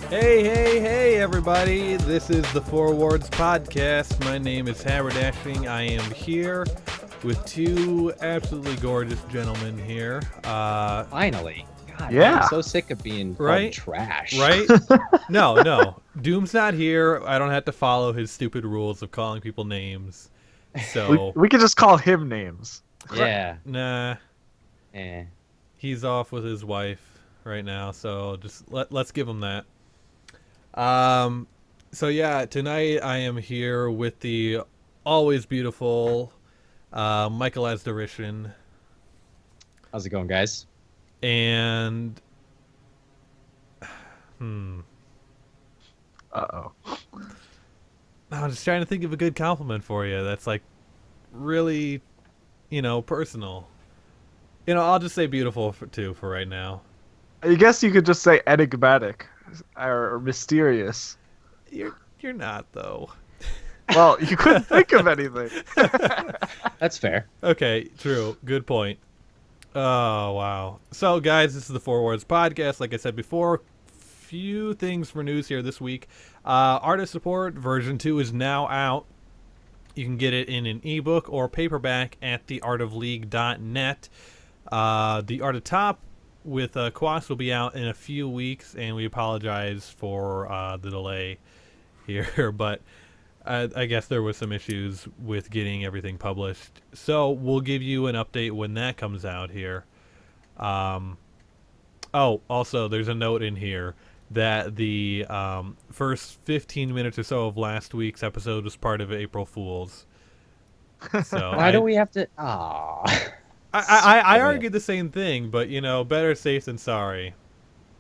Hey, everybody. This is the Four Words Podcast. My name is Haberdashing. I am here with two absolutely gorgeous gentlemen here. Finally. God, Yeah. I'm so sick of being called trash. Right? No. Doom's not here. I don't have to follow his stupid rules of calling people names. So We could just call him names. Yeah. nah, Eh. he's off with his wife right now, so just let's give him that. So yeah, tonight I am here with the always beautiful Michael Asderishin. How's it going, guys? And Uh-oh. I'm just trying to think of a good compliment for you that's like really, personal. I'll just say beautiful for right now. I guess you could just say enigmatic or mysterious. You're not though. Well, you couldn't think of anything. That's fair. Okay, true. Good point. Oh, wow. So, guys, this is the Four Words Podcast. Like I said before, few things for news here this week. Artist Support version 2 is now out. You can get it in an ebook or paperback at theartofleague.net. The Art of Top with Quas will be out in a few weeks, and we apologize for the delay here, but I guess there was some issues with getting everything published. So we'll give you an update when that comes out here. Also, there's a note in here that the first 15 minutes or so of last week's episode was part of April Fool's. So Why do we have to... Aw. I argued the same thing, but, better safe than sorry.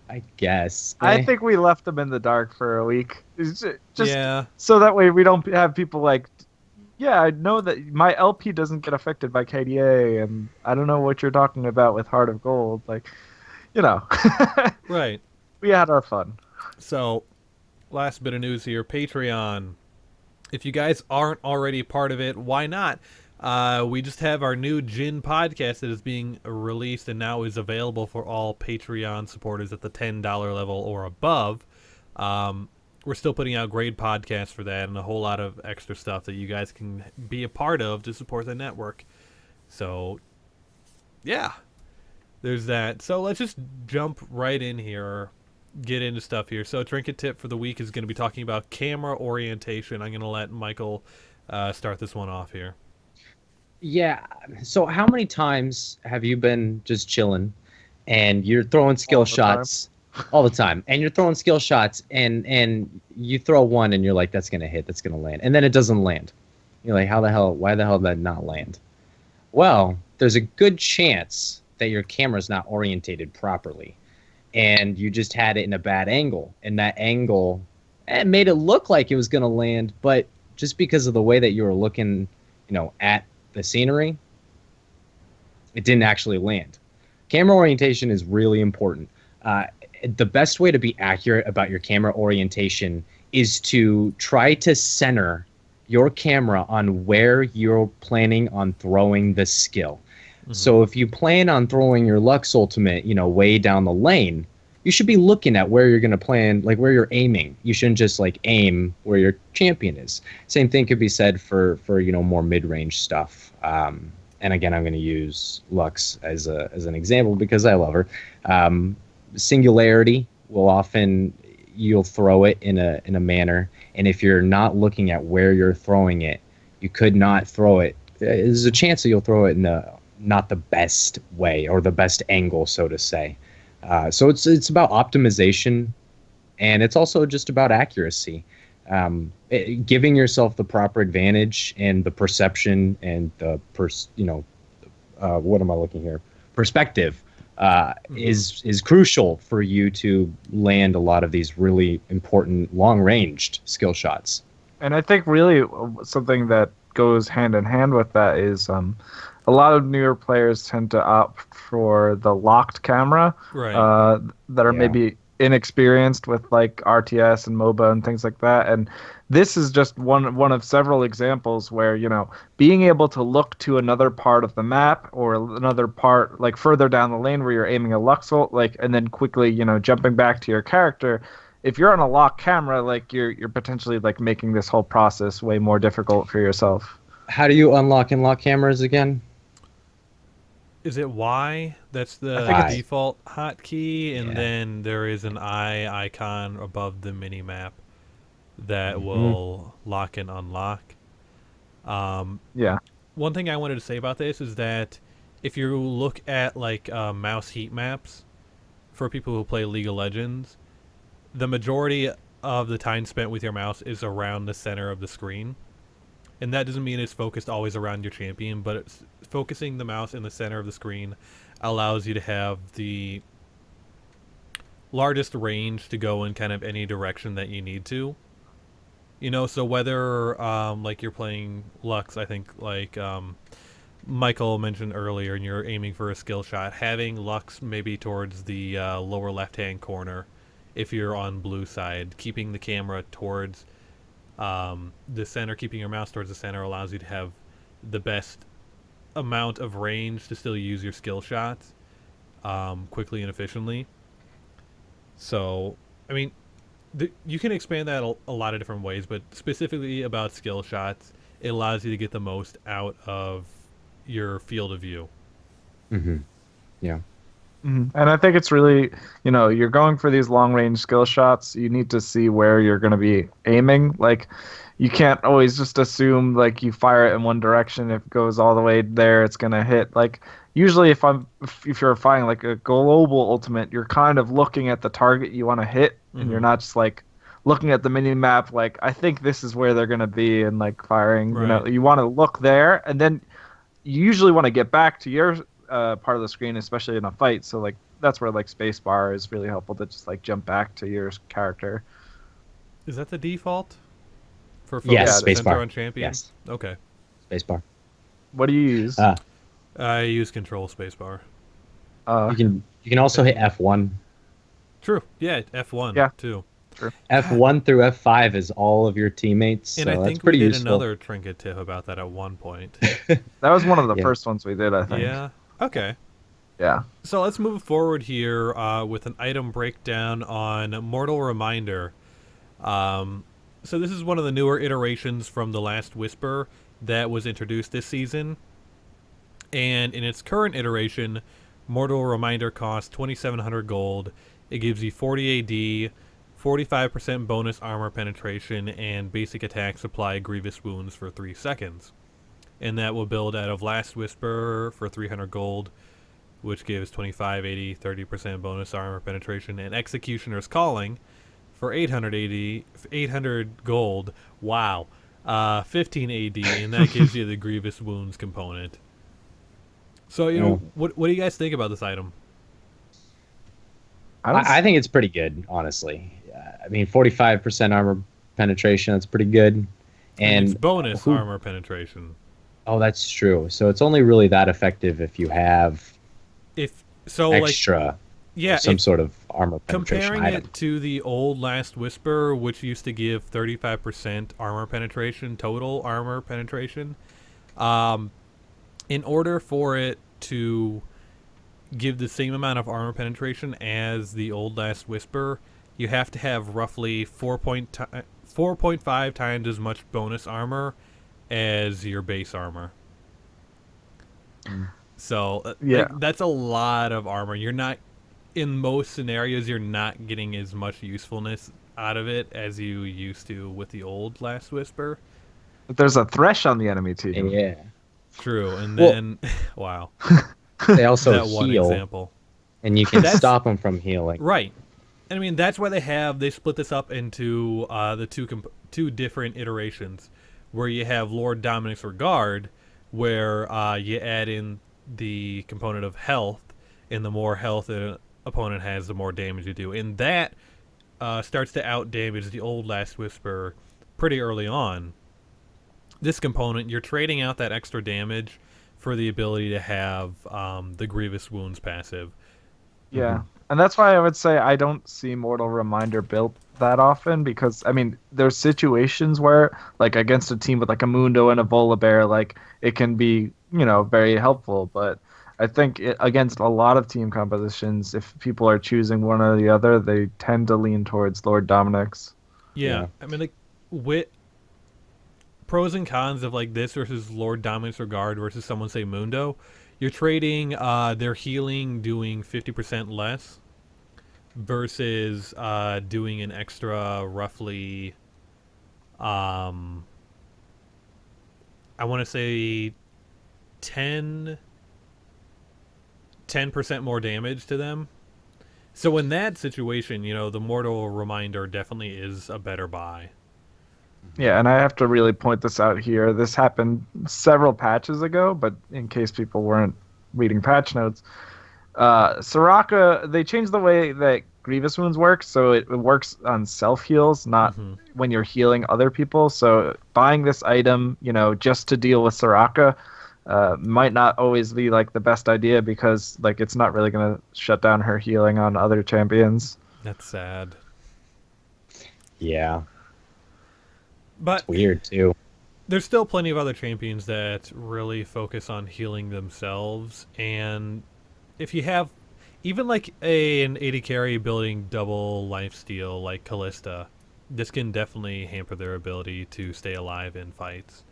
I guess. I think we left them in the dark for a week. It's just Yeah. so that way we don't have people like, yeah, I know that my LP doesn't get affected by KDA, and I don't know what you're talking about with Heart of Gold. Like, Right. We had our fun. So, last bit of news here, Patreon. If you guys aren't already part of it, why not? We just have our new Gin podcast that is being released and now is available for all Patreon supporters at the $10 level or above. We're still putting out great podcasts for that and a whole lot of extra stuff that you guys can be a part of to support the network. So, yeah, there's that. So let's just jump right in here, get into stuff here. So Trinket Tip for the week is going to be talking about camera orientation. I'm going to let Michael start this one off here. Yeah. So how many times have you been just chilling and you're throwing skill shots all the time, and you're throwing skill shots and you throw one and you're like, that's going to hit, that's going to land. And then it doesn't land. You're like, why the hell did that not land? Well, there's a good chance that your camera's not orientated properly and you just had it in a bad angle, and that angle made it look like it was going to land, but just because of the way that you were looking, at the scenery, it didn't actually land. Camera orientation is really important. The best way to be accurate about your camera orientation is to try to center your camera on where you're planning on throwing the skill. Mm-hmm. So if you plan on throwing your Lux Ultimate, way down the lane, you should be looking at where you're going to plan, like where you're aiming. You shouldn't just aim where your champion is. Same thing could be said for more mid-range stuff. And again, I'm going to use Lux as an example because I love her. Singularity you'll throw it in a manner, and if you're not looking at where you're throwing it, you could not throw it. There's a chance that you'll throw it in not the best way or the best angle, so to say. So it's about optimization, and it's also just about accuracy. Giving yourself the proper advantage and the perception and the what am I looking here? Perspective is crucial for you to land a lot of these really important long-ranged skill shots. And I think really something that goes hand in hand with that is a lot of newer players tend to opt for the locked camera, right. That are maybe inexperienced with like RTS and MOBA and things like that. And this is just one of several examples where, being able to look to another part of the map or another part like further down the lane where you're aiming a Luxult, and then quickly, jumping back to your character if you're on a lock camera, like you're potentially like making this whole process way more difficult for yourself. How do you unlock and lock cameras again? Is it Y? That's I the think it's Y. default hotkey, and Yeah. then there is an I icon above the mini map that Hmm. will lock and unlock. Um, yeah. One thing I wanted to say about this is that if you look at like mouse heat maps for people who play League of Legends, the majority of the time spent with your mouse is around the center of the screen. And that doesn't mean it's focused always around your champion, but it's focusing the mouse in the center of the screen allows you to have the largest range to go in kind of any direction that you need to. You know, so whether like you're playing Lux, I think like Michael mentioned earlier, and you're aiming for a skill shot, having Lux maybe towards the lower left-hand corner, if you're on blue side, keeping the camera towards the center, keeping your mouse towards the center allows you to have the best amount of range to still use your skill shots quickly and efficiently. So, I mean, you can expand that a lot of different ways, but specifically about skill shots, it allows you to get the most out of your field of view. Hmm. Yeah. And I think it's really, you're going for these long range skill shots. You need to see where you're going to be aiming. Like, you can't always just assume like you fire it in one direction. If it goes all the way there, it's going to hit. Like, usually if you're firing like a global ultimate, you're kind of looking at the target you want to hit, and you're Mm-hmm. not just like looking at the mini map. Like, I think this is where they're going to be, and like firing. Right. You want to look there, and then you usually want to get back to your part of the screen, especially in a fight. So like that's where like spacebar is really helpful to just like jump back to your character. Is that the default for Yes, Yeah, focus it is. center spacebar. on champion? Yes, Okay. spacebar. What do you use? I use control spacebar. Okay. You can also hit F1. True. Yeah, F1 Yeah, too. true. God. F1 through F5 is all of your teammates, And I so that's think we pretty did useful. another trinket tip about that at one point. That was one of the Yeah. first ones we did, I think. Yeah. Okay. Yeah. So let's move forward here with an item breakdown on Mortal Reminder. So this is one of the newer iterations from the last Whisper that was introduced this season. And in its current iteration, Mortal Reminder costs 2,700 gold. It gives you 40 AD, 45% bonus armor penetration, and basic attack supply grievous wounds for 3 seconds. And that will build out of Last Whisper for 300 gold, which gives 25 80, 30% bonus armor penetration, and Executioner's Calling for 880, 800 gold. Wow. 15 AD, and that gives you the grievous wounds component. So, what do you guys think about this item? I think it's pretty good, honestly. I mean, 45% armor penetration, that's pretty good. And it's And bonus armor penetration. oh, that's true. So it's only really that effective if you have If so, extra, yeah, some sort of armor penetration comparing item. it to the old Last Whisper, which used to give 35% armor penetration, total armor penetration, in order for it to give the same amount of armor penetration as the old Last Whisper, you have to have roughly 4.5 times as much bonus armor as your base armor. So Yeah. that's a lot of armor. You're not, in most scenarios, you're not getting as much usefulness out of it as you used to with the old Last Whisper. But there's a thresh on the enemy team. Yeah. True, and Well- then wow, They also that one heal, example. and you can That's- stop them from healing. Right. And I mean, that's why they split this up into the two different iterations, where you have Lord Dominic's Regard, where you add in the component of health, and the more health an opponent has, the more damage you do. And that starts to out damage the old Last Whisper pretty early on. This component, you're trading out that extra damage for the ability to have the Grievous Wounds passive. Yeah. And that's why I would say I don't see Mortal Reminder built that often, because I mean there's situations where like against a team with like a Mundo and a Volibear, like it can be, very helpful, but I think against a lot of team compositions, if people are choosing one or the other, they tend to lean towards Lord Dominic's. Yeah, I mean, like, with pros and cons of like this versus Lord Dominic's Regard versus someone say Mundo, you're trading their healing doing 50% less versus doing an extra roughly, I want to say 10 10% more damage to them. So in that situation, the Mortal Reminder definitely is a better buy. Yeah, and I have to really point this out here. This happened several patches ago, but in case people weren't reading patch notes, Soraka, they changed the way that Grievous Wounds work, so it works on self heals, not when you're healing other people. So buying this item, just to deal with Soraka, might not always be like the best idea because like it's not really gonna shut down her healing on other champions. That's sad. Yeah. But it's weird too. There's still plenty of other champions that really focus on healing themselves, and if you have even like an AD carry building double lifesteal like Callista, this can definitely hamper their ability to stay alive in fights.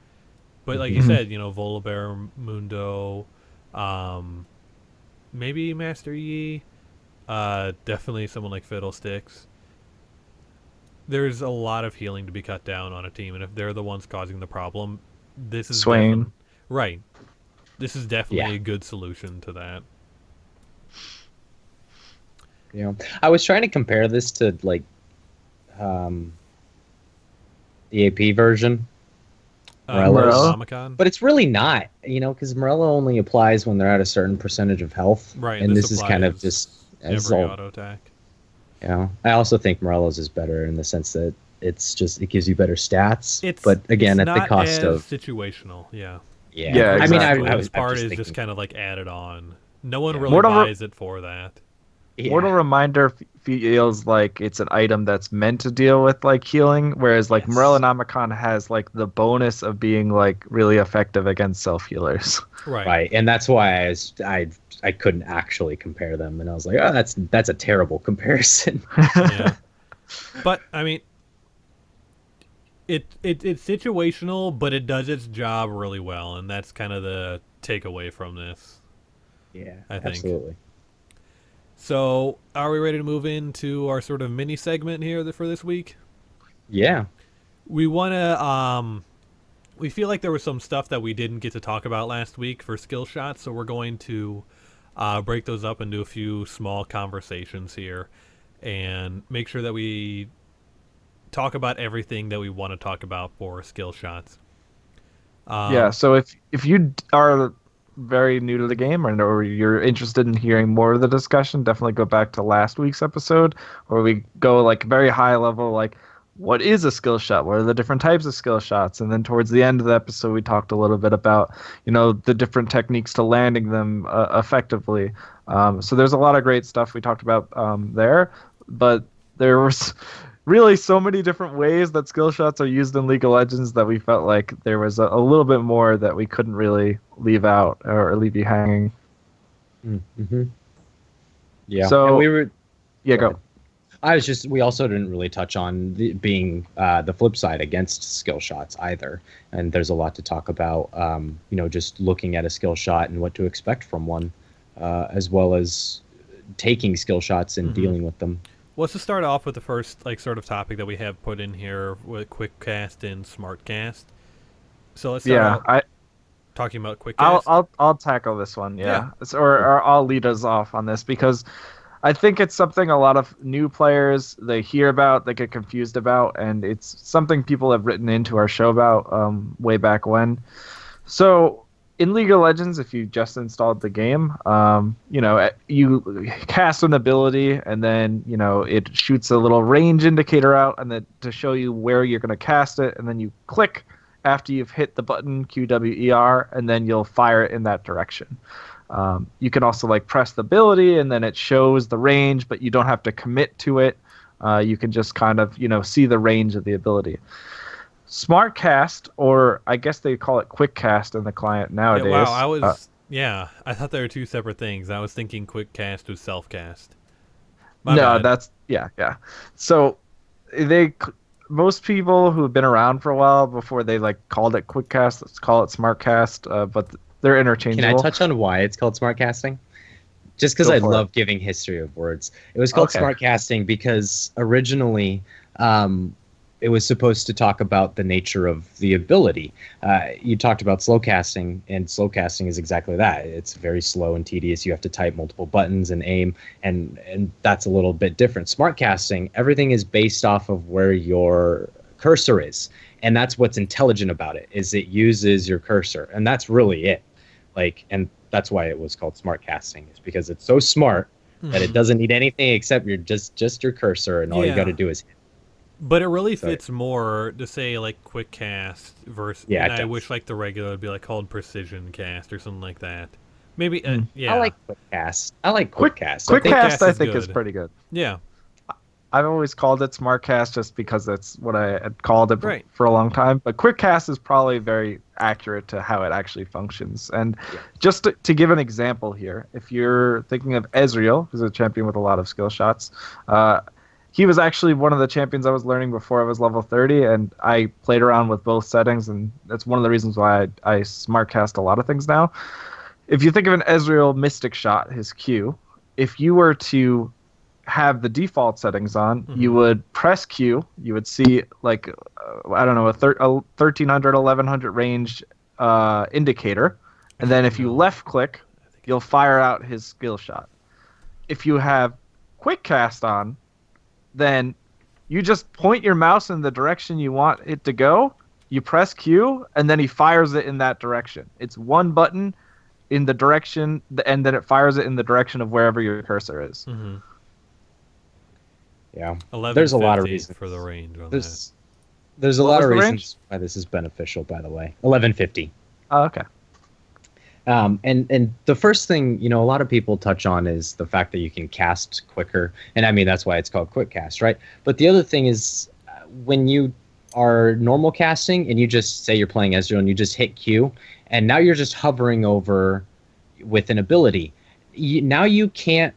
But like you said, Volibear, Mundo, maybe Master Yi, definitely someone like Fiddlesticks. There's a lot of healing to be cut down on a team, and if they're the ones causing the problem, this is Swain. Right. This is definitely a good solution to that. I was trying to compare this to like the AP version, Morello. but it's really not, because Morello only applies when they're at a certain percentage of health, right? And this is kind of just every auto attack. I also think Morello's is better in the sense that it gives you better stats. But again, it's at the cost of situational. Yeah. Yeah. Exactly. I mean, this part is just kind of like added on. No one really buys it for that. Yeah. Mortal Reminder feels like it's an item that's meant to deal with like healing, whereas like Morellonomicon has like the bonus of being like really effective against self healers. Right, and that's why I couldn't actually compare them, and I was like, oh, that's a terrible comparison. Yeah, but I mean, it's situational, but it does its job really well, and that's kind of the takeaway from this. Yeah, I think. Absolutely. So, are we ready to move into our sort of mini segment here for this week? Yeah. We want to, we feel like there was some stuff that we didn't get to talk about last week for Skillshots, so we're going to break those up into a few small conversations here and make sure that we talk about everything that we want to talk about for Skillshots. So if you are very new to the game or you're interested in hearing more of the discussion, definitely go back to last week's episode where we go like very high level, like what is a skill shot? What are the different types of skill shots? And then towards the end of the episode, we talked a little bit about, the different techniques to landing them effectively. So there's a lot of great stuff we talked about there, but there was really so many different ways that skill shots are used in League of Legends that we felt like there was a little bit more that we couldn't really leave out or leave you hanging. Mm-hmm. Yeah. So and we were. Yeah, go. We also didn't really touch on being the flip side against skill shots either. And there's a lot to talk about, just looking at a skill shot and what to expect from one, as well as taking skill shots and dealing with them. Well, let's just start off with the first sort of topic that we have put in here with quick cast and smart cast. So let's start out talking about quick cast. I'll tackle this one, or I'll lead us off on this because I think it's something a lot of new players they hear about, they get confused about, and it's something people have written into our show about way back when. So in League of Legends, if you just installed the game, you cast an ability and then, it shoots a little range indicator out and then to show you where you're going to cast it. And then you click after you've hit the button QWER and then you'll fire it in that direction. You can also press the ability and then it shows the range, but you don't have to commit to it. You can just kind of, see the range of the ability. Smart cast, or I guess they call it quick cast in the client nowadays. Yeah, wow, Yeah, I thought they were two separate things. I was thinking quick cast was self cast. My No, bad. that's yeah. So they most people who have been around for a while before they like called it quick cast, let's call it smart cast, but they're Can I interchangeable. touch on why it's called smart casting? Just because Go I for it. love giving history of words. It was called Okay. smart casting because originally um, it was supposed to talk about the nature of the ability. You talked about slow casting, and slow casting is exactly that. It's very slow and tedious. You have to type multiple buttons and aim, and that's a little bit different. Smart casting, everything is based off of where your cursor is, and that's what's intelligent about it. Is it uses your cursor, and that's really it. And that's why it was called smart casting, is because it's so smart that it Hmm. doesn't need anything except just your cursor, and all you got to Yeah, do is hit. but it really So fits more to say like quick cast versus, yeah, and it I does. wish like the regular would be like called precision cast or something like that. Maybe, Mm. I yeah, like quick cast. I like quick Quick cast. I quick think quick cast cast I is think is good. pretty good. Yeah, I've always called it smart cast just because that's what I had called it right. for a long time. But quick cast is probably very accurate to how it actually functions. And yeah. just to give an example here, if you're thinking of Ezreal, who's a champion with a lot of skill shots, uh, he was actually one of the champions I was learning before I was level 30, and I played around with both settings, and that's one of the reasons why I smart cast a lot of things now. If you think of an Ezreal Mystic Shot, his Q, if you were to have the default settings on, you Hmm. would press Q. You would see like I don't know a 1300 1100 range indicator, and then Actually, if you no. left click, I think you'll it's fire out his skill shot. If you have quick cast on, then you just point your mouse in the direction you want it to go. You press Q, and then he fires it in that direction. It's one button in the direction, and then it fires it in the direction of wherever your cursor is. mm-hmm. Yeah. There's a lot of 1150 for the reasons. range on that. There's there's a What lot was of the range? reasons why this is beneficial. By the way, 1150. Oh, okay. And the first thing, a lot of people touch on is the fact that you can cast quicker, and I mean that's why it's called quick cast, right? But the other thing is when you are normal casting and you just say you're playing Ezreal and you just hit Q, and now you're just hovering over with an ability. Now you can't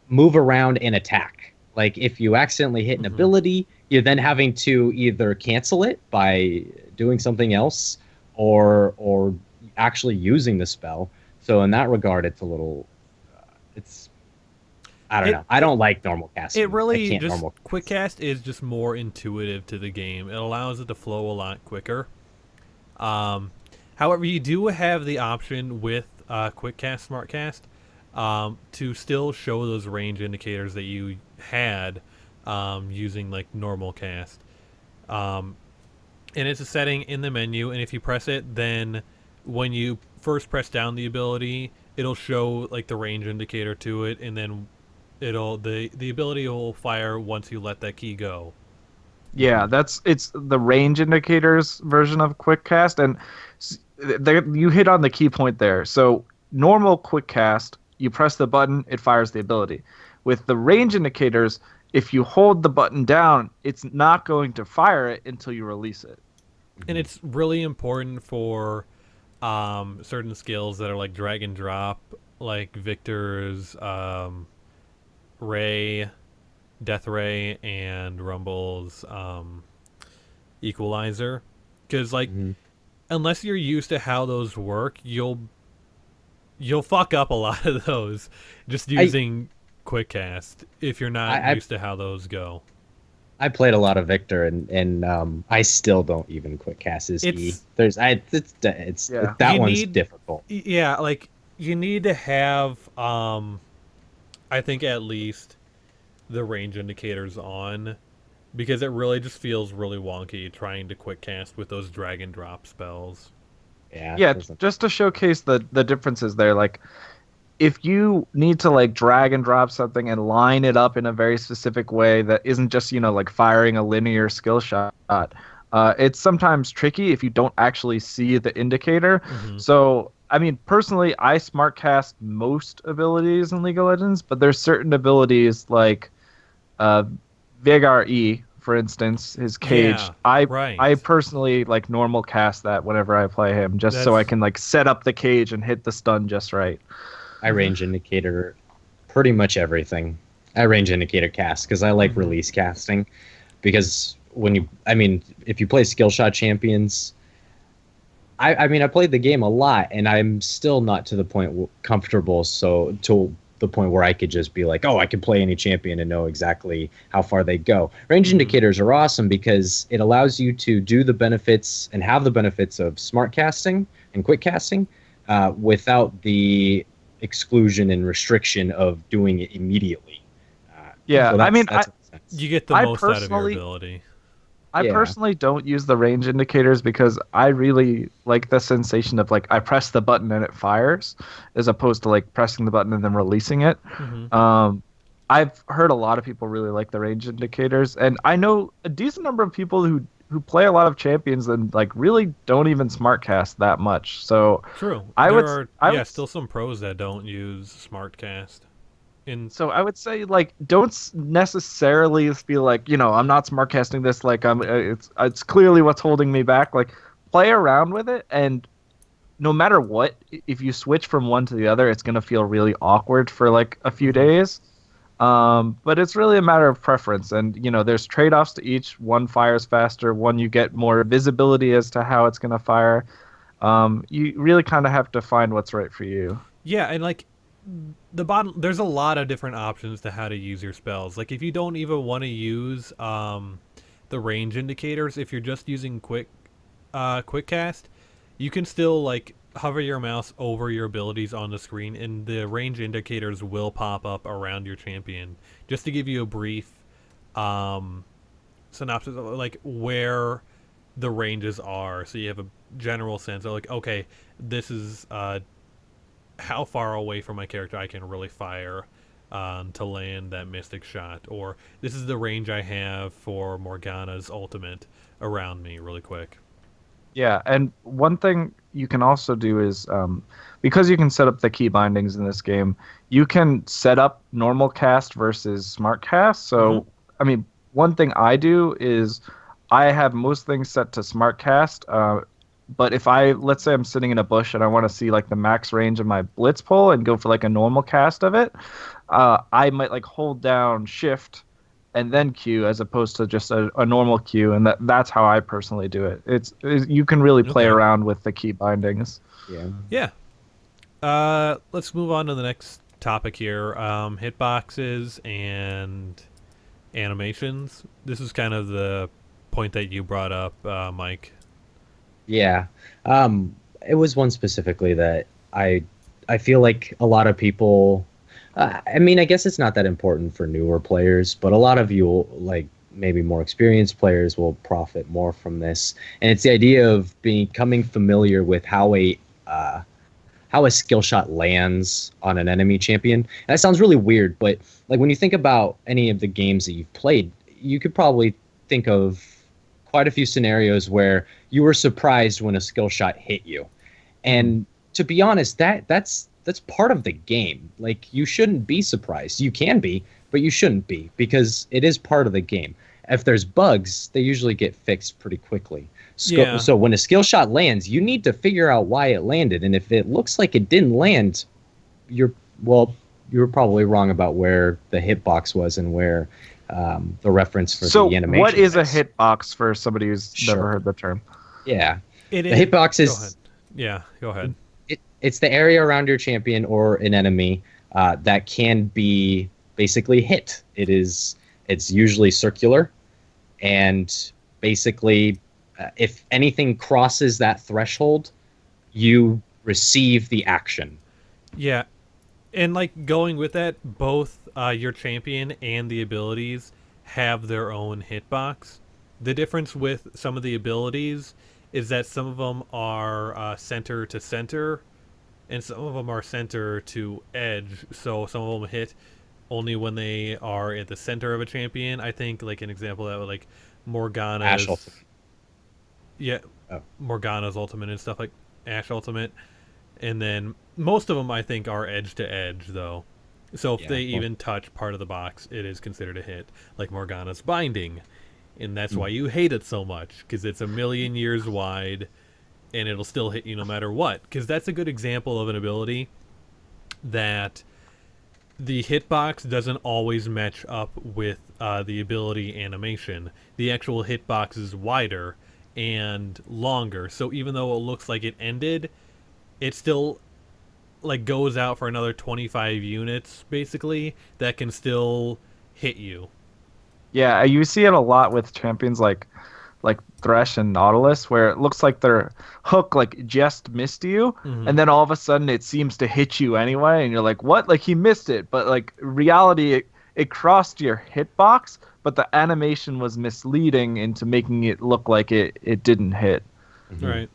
move around and attack. Like if you accidentally hit an Hmm. ability, you're then having to either cancel it by doing something else or actually using the spell. So in that regard, it's a little, it's I don't It, know. I it don't like normal it casting. I really can't just normal quick cast. cast is just more intuitive to the game. It allows it to flow a lot quicker. Um, However, you do have the option with quick cast, smart cast, to still show those range indicators that you had using like normal cast. Um, and it's a setting in the menu, and if you press it, then when you first press down the ability, it'll show like the range indicator to it, and then the ability will fire once you let that key go. Yeah, it's the range indicators version of quick cast, and you hit on the key point there. So normal quick cast, you press the button, it fires the ability. With the range indicators, if you hold the button down, it's not going to fire it until you release it. And Mhm. it's really important for certain skills that are like drag and drop, like Victor's Ray, Death Ray, and Rumble's Equalizer. Because like Mhm. unless you're used to how those work, you'll fuck up a lot of those just I, using quick cast if you're not I used to how those go. I played a lot of Victor, and I still don't even quick cast his E. It's Yeah. That you one's need difficult. yeah, like you need to have I think at least the range indicators on because it really just feels really wonky trying to quick cast with those drag and drop spells. Yeah, it Yeah, doesn't. just to showcase the differences there, like if you need to like drag and drop something and line it up in a very specific way that isn't just like firing a linear skill shot, it's sometimes tricky if you don't actually see the indicator. Hmm. So I mean, personally, I smart cast most abilities in League of Legends, but there's certain abilities like uh, Veigar E, for instance, his cage. Yeah, I right. I personally like normal cast that whenever I play him, just so I That's can like set up the cage and hit the stun just right. I range indicator pretty much everything. I range indicator cast because I like Mhm. release casting. Because I mean, if you play skill shot champions, I mean, I played the game a lot, and I'm still not to the point comfortable. So to the point where I could just be like, oh, I can play any champion and know exactly how far they go. Range Mhm. indicators are awesome because it allows you to do the benefits and have the benefits of smart casting and quick casting without the exclusion and restriction of doing it immediately. Yeah, So I mean, that's what sense. You get the I most out of your personally ability. I Yeah. personally don't use the range indicators because I really like the sensation of like I press the button and it fires, as opposed to like pressing the button and then releasing it. Mhm. Um, I've heard a lot of people really like the range indicators, and I know a decent number of people who play a lot of champions and like really don't even smart cast that much. So True. I There would are I would still some pros that don't use SmartCast. In So I would say like don't necessarily feel like I'm not smart casting this like it's clearly what's holding me back. Like play around with it, and no matter what, if you switch from one to the other, it's gonna feel really awkward for like a few Mhm. days. But it's really a matter of preference, and there's trade-offs to each. One fires faster, one you get more visibility as to how it's gonna fire. You really kind of have to find what's right for you. Yeah, and like the bottom there's a lot of different options to how to use your spells. Like if you don't even want to use the range indicators, if you're just using quick cast, you can still like hover your mouse over your abilities on the screen and the range indicators will pop up around your champion just to give you a brief um synopsis of like where the ranges are, so you have a general sense of like, okay, this is how far away from my character I can really fire to land that mystic shot, or this is the range I have for Morgana's ultimate around me really quick. Yeah, and one thing you can also do is because you can set up the key bindings in this game, you can set up normal cast versus smart cast. Mm-hmm. So, I mean, one thing I do is I have most things set to smart cast. But if let's say I'm sitting in a bush and I want to see like the max range of my blitz pull and go for like a normal cast of it, I might like hold down shift and then Q as opposed to just a normal Q, and that's how I personally do it. You can really play Okay. around with the key bindings. Yeah. Yeah. Let's move on to the next topic here. Hitboxes and animations. This is kind of the point that you brought up, Mike. Yeah. It was one specifically that I feel like a lot of people I mean, I guess it's not that important for newer players, but a lot of you like maybe more experienced players will profit more from this. And it's the idea of becoming familiar with uh, how a skill shot lands on an enemy champion. And that sounds really weird, but like when you think about any of the games that you've played, you could probably think of quite a few scenarios where you were surprised when a skill shot hit you. Mm-hmm. And to be honest, that's part of the game. Like you shouldn't be surprised. You can be, but you shouldn't be because it is part of the game. If there's bugs, they usually get fixed pretty quickly. Yeah. So when a skill shot lands, you need to figure out why it landed. And if it looks like it didn't land, you're well, you were probably wrong about where the hitbox was and where the reference for So, the what animation is a is. hitbox for somebody who's never Sure. heard the term? Yeah. It The is. hitbox Go ahead. is Yeah, go ahead. it's the area around your champion or an enemy that can be basically hit. It's usually circular, and basically, if anything crosses that threshold, you receive the action. Yeah, and like going with that, both your champion and the abilities have their own hitbox. The difference with some of the abilities is that some of them are center to center, and some of them are center to edge. So some of them hit only when they are at the center of a champion. I think like an example that would like Ash Morgana's, ultimate. yeah, Oh, Morgana's ultimate and stuff like Ash ultimate, and then most of them I think are edge to edge though. So if yeah. they Well, even touch part of the box, it is considered a hit. Like Morgana's binding and that's why you hate it so much, because it's a million years wide, and it'll still hit you no matter what. Because that's a good example of an ability that the hitbox doesn't always match up with the ability animation. The actual hitbox is wider and longer, so even though it looks like it ended, it still like goes out for another 25 units basically that can still hit you. Yeah, you see it a lot with champions like Thresh and Nautilus, where it looks like their hook like just missed you, and then all of a sudden it seems to hit you anyway, and you're like, what? Like he missed it, but like reality, it crossed your hitbox, but the animation was misleading into making it look like it didn't hit. Right.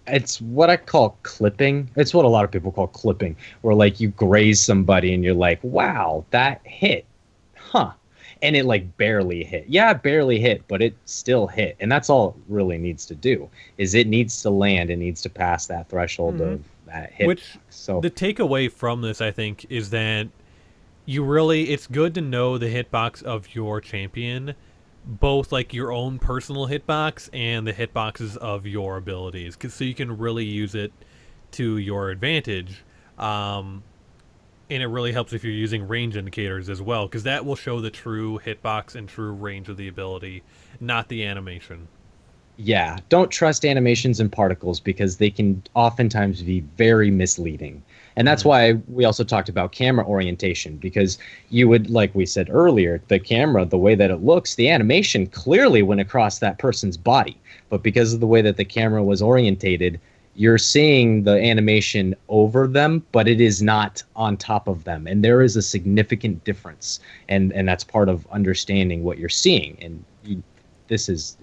It's what I call clipping. It's what a lot of people call clipping, where like you graze somebody and you're like, wow, that hit. Huh. And it like barely hit. Yeah, it barely hit, but it still hit. And that's all it really needs to do, is it needs to land. It needs to pass that threshold of that hit. Which, so the takeaway from this, I think, is that it's good to know the hitbox of your champion, both like your own personal hitbox and the hitboxes of your abilities, so you can really use it to your advantage. And it really helps if you're using range indicators as well, because that will show the true hitbox and true range of the ability, not the animation. yeah, don't trust animations and particles, because they can oftentimes be very misleading. And that's why we also talked about camera orientation, because you would, like we said earlier, the camera, the way that it looks, the animation clearly went across that person's body. But because of the way that the camera was orientated, you're seeing the animation over them, but it is not on top of them. And there is a significant difference. And that's part of understanding what you're seeing. And this is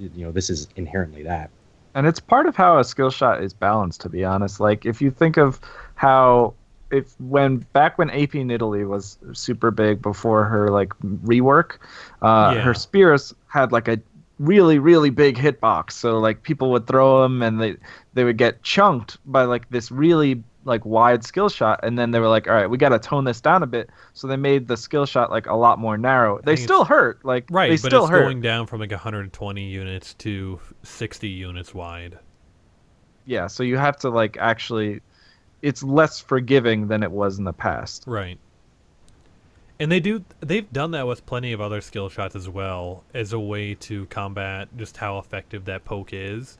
inherently that. And it's part of how a skill shot is balanced, to be honest. Like if you think of how back when AP Nidalee was super big before her like rework, her spears had like a really, really big hitbox. So like people would throw them and they would get chunked by like this really like wide skill shot, and then they were like, all right, we got to tone this down a bit. So they made the skill shot like a lot more narrow. They still hurt, like right, they but still it's hurt. going down from like 120 units to 60 units wide. Yeah, so you have to like actually, it's less forgiving than it was in the past. Right. And they've done that with plenty of other skill shots as well, as a way to combat just how effective that poke is.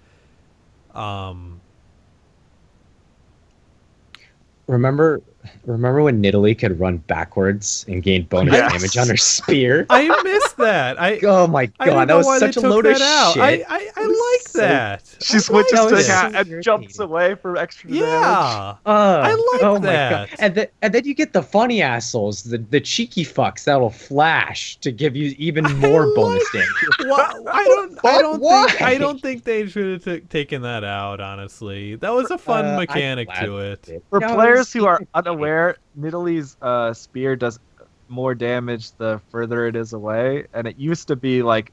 Remember when Nidalee could run backwards and gain bonus damage on her spear? I missed that. Oh my god, that was such a load of shit. I like that. She switches to cat and jumps away for extra damage. Yeah. I like that. My god. And then you get the funny assholes, the cheeky fucks that'll flash to give you even more bonus damage. I don't think they should have taken that out, honestly. That was a fun mechanic to it. For players who are unaware, Nidalee's spear does more damage the further it is away, and it used to be like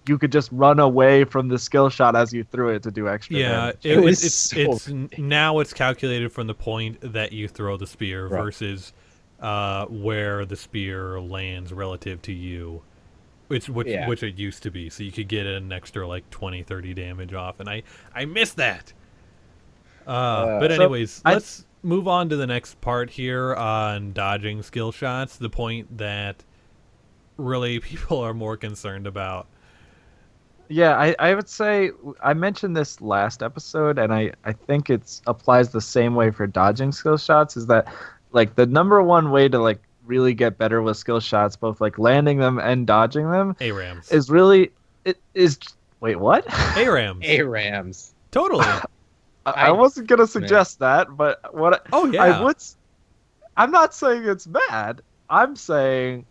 you could just run away from the skill shot as you threw it to do extra damage. It's now it's calculated from the point that you throw the spear versus where the spear lands relative to you. Which it used to be, so you could get an extra like 20-30 damage off, and I missed that. But anyways, let's move on to the next part here on dodging skill shots, the point that really people are more concerned about. Yeah, I would say I mentioned this last episode, and I think it applies the same way for dodging skill shots, is that like the number one way to like really get better with skill shots, both like landing them and dodging them, ARAMs. is really wait, what? ARAMs. ARAMs. Totally. I wasn't gonna suggest that, but what? Oh yeah. I'm not saying it's bad. I'm saying,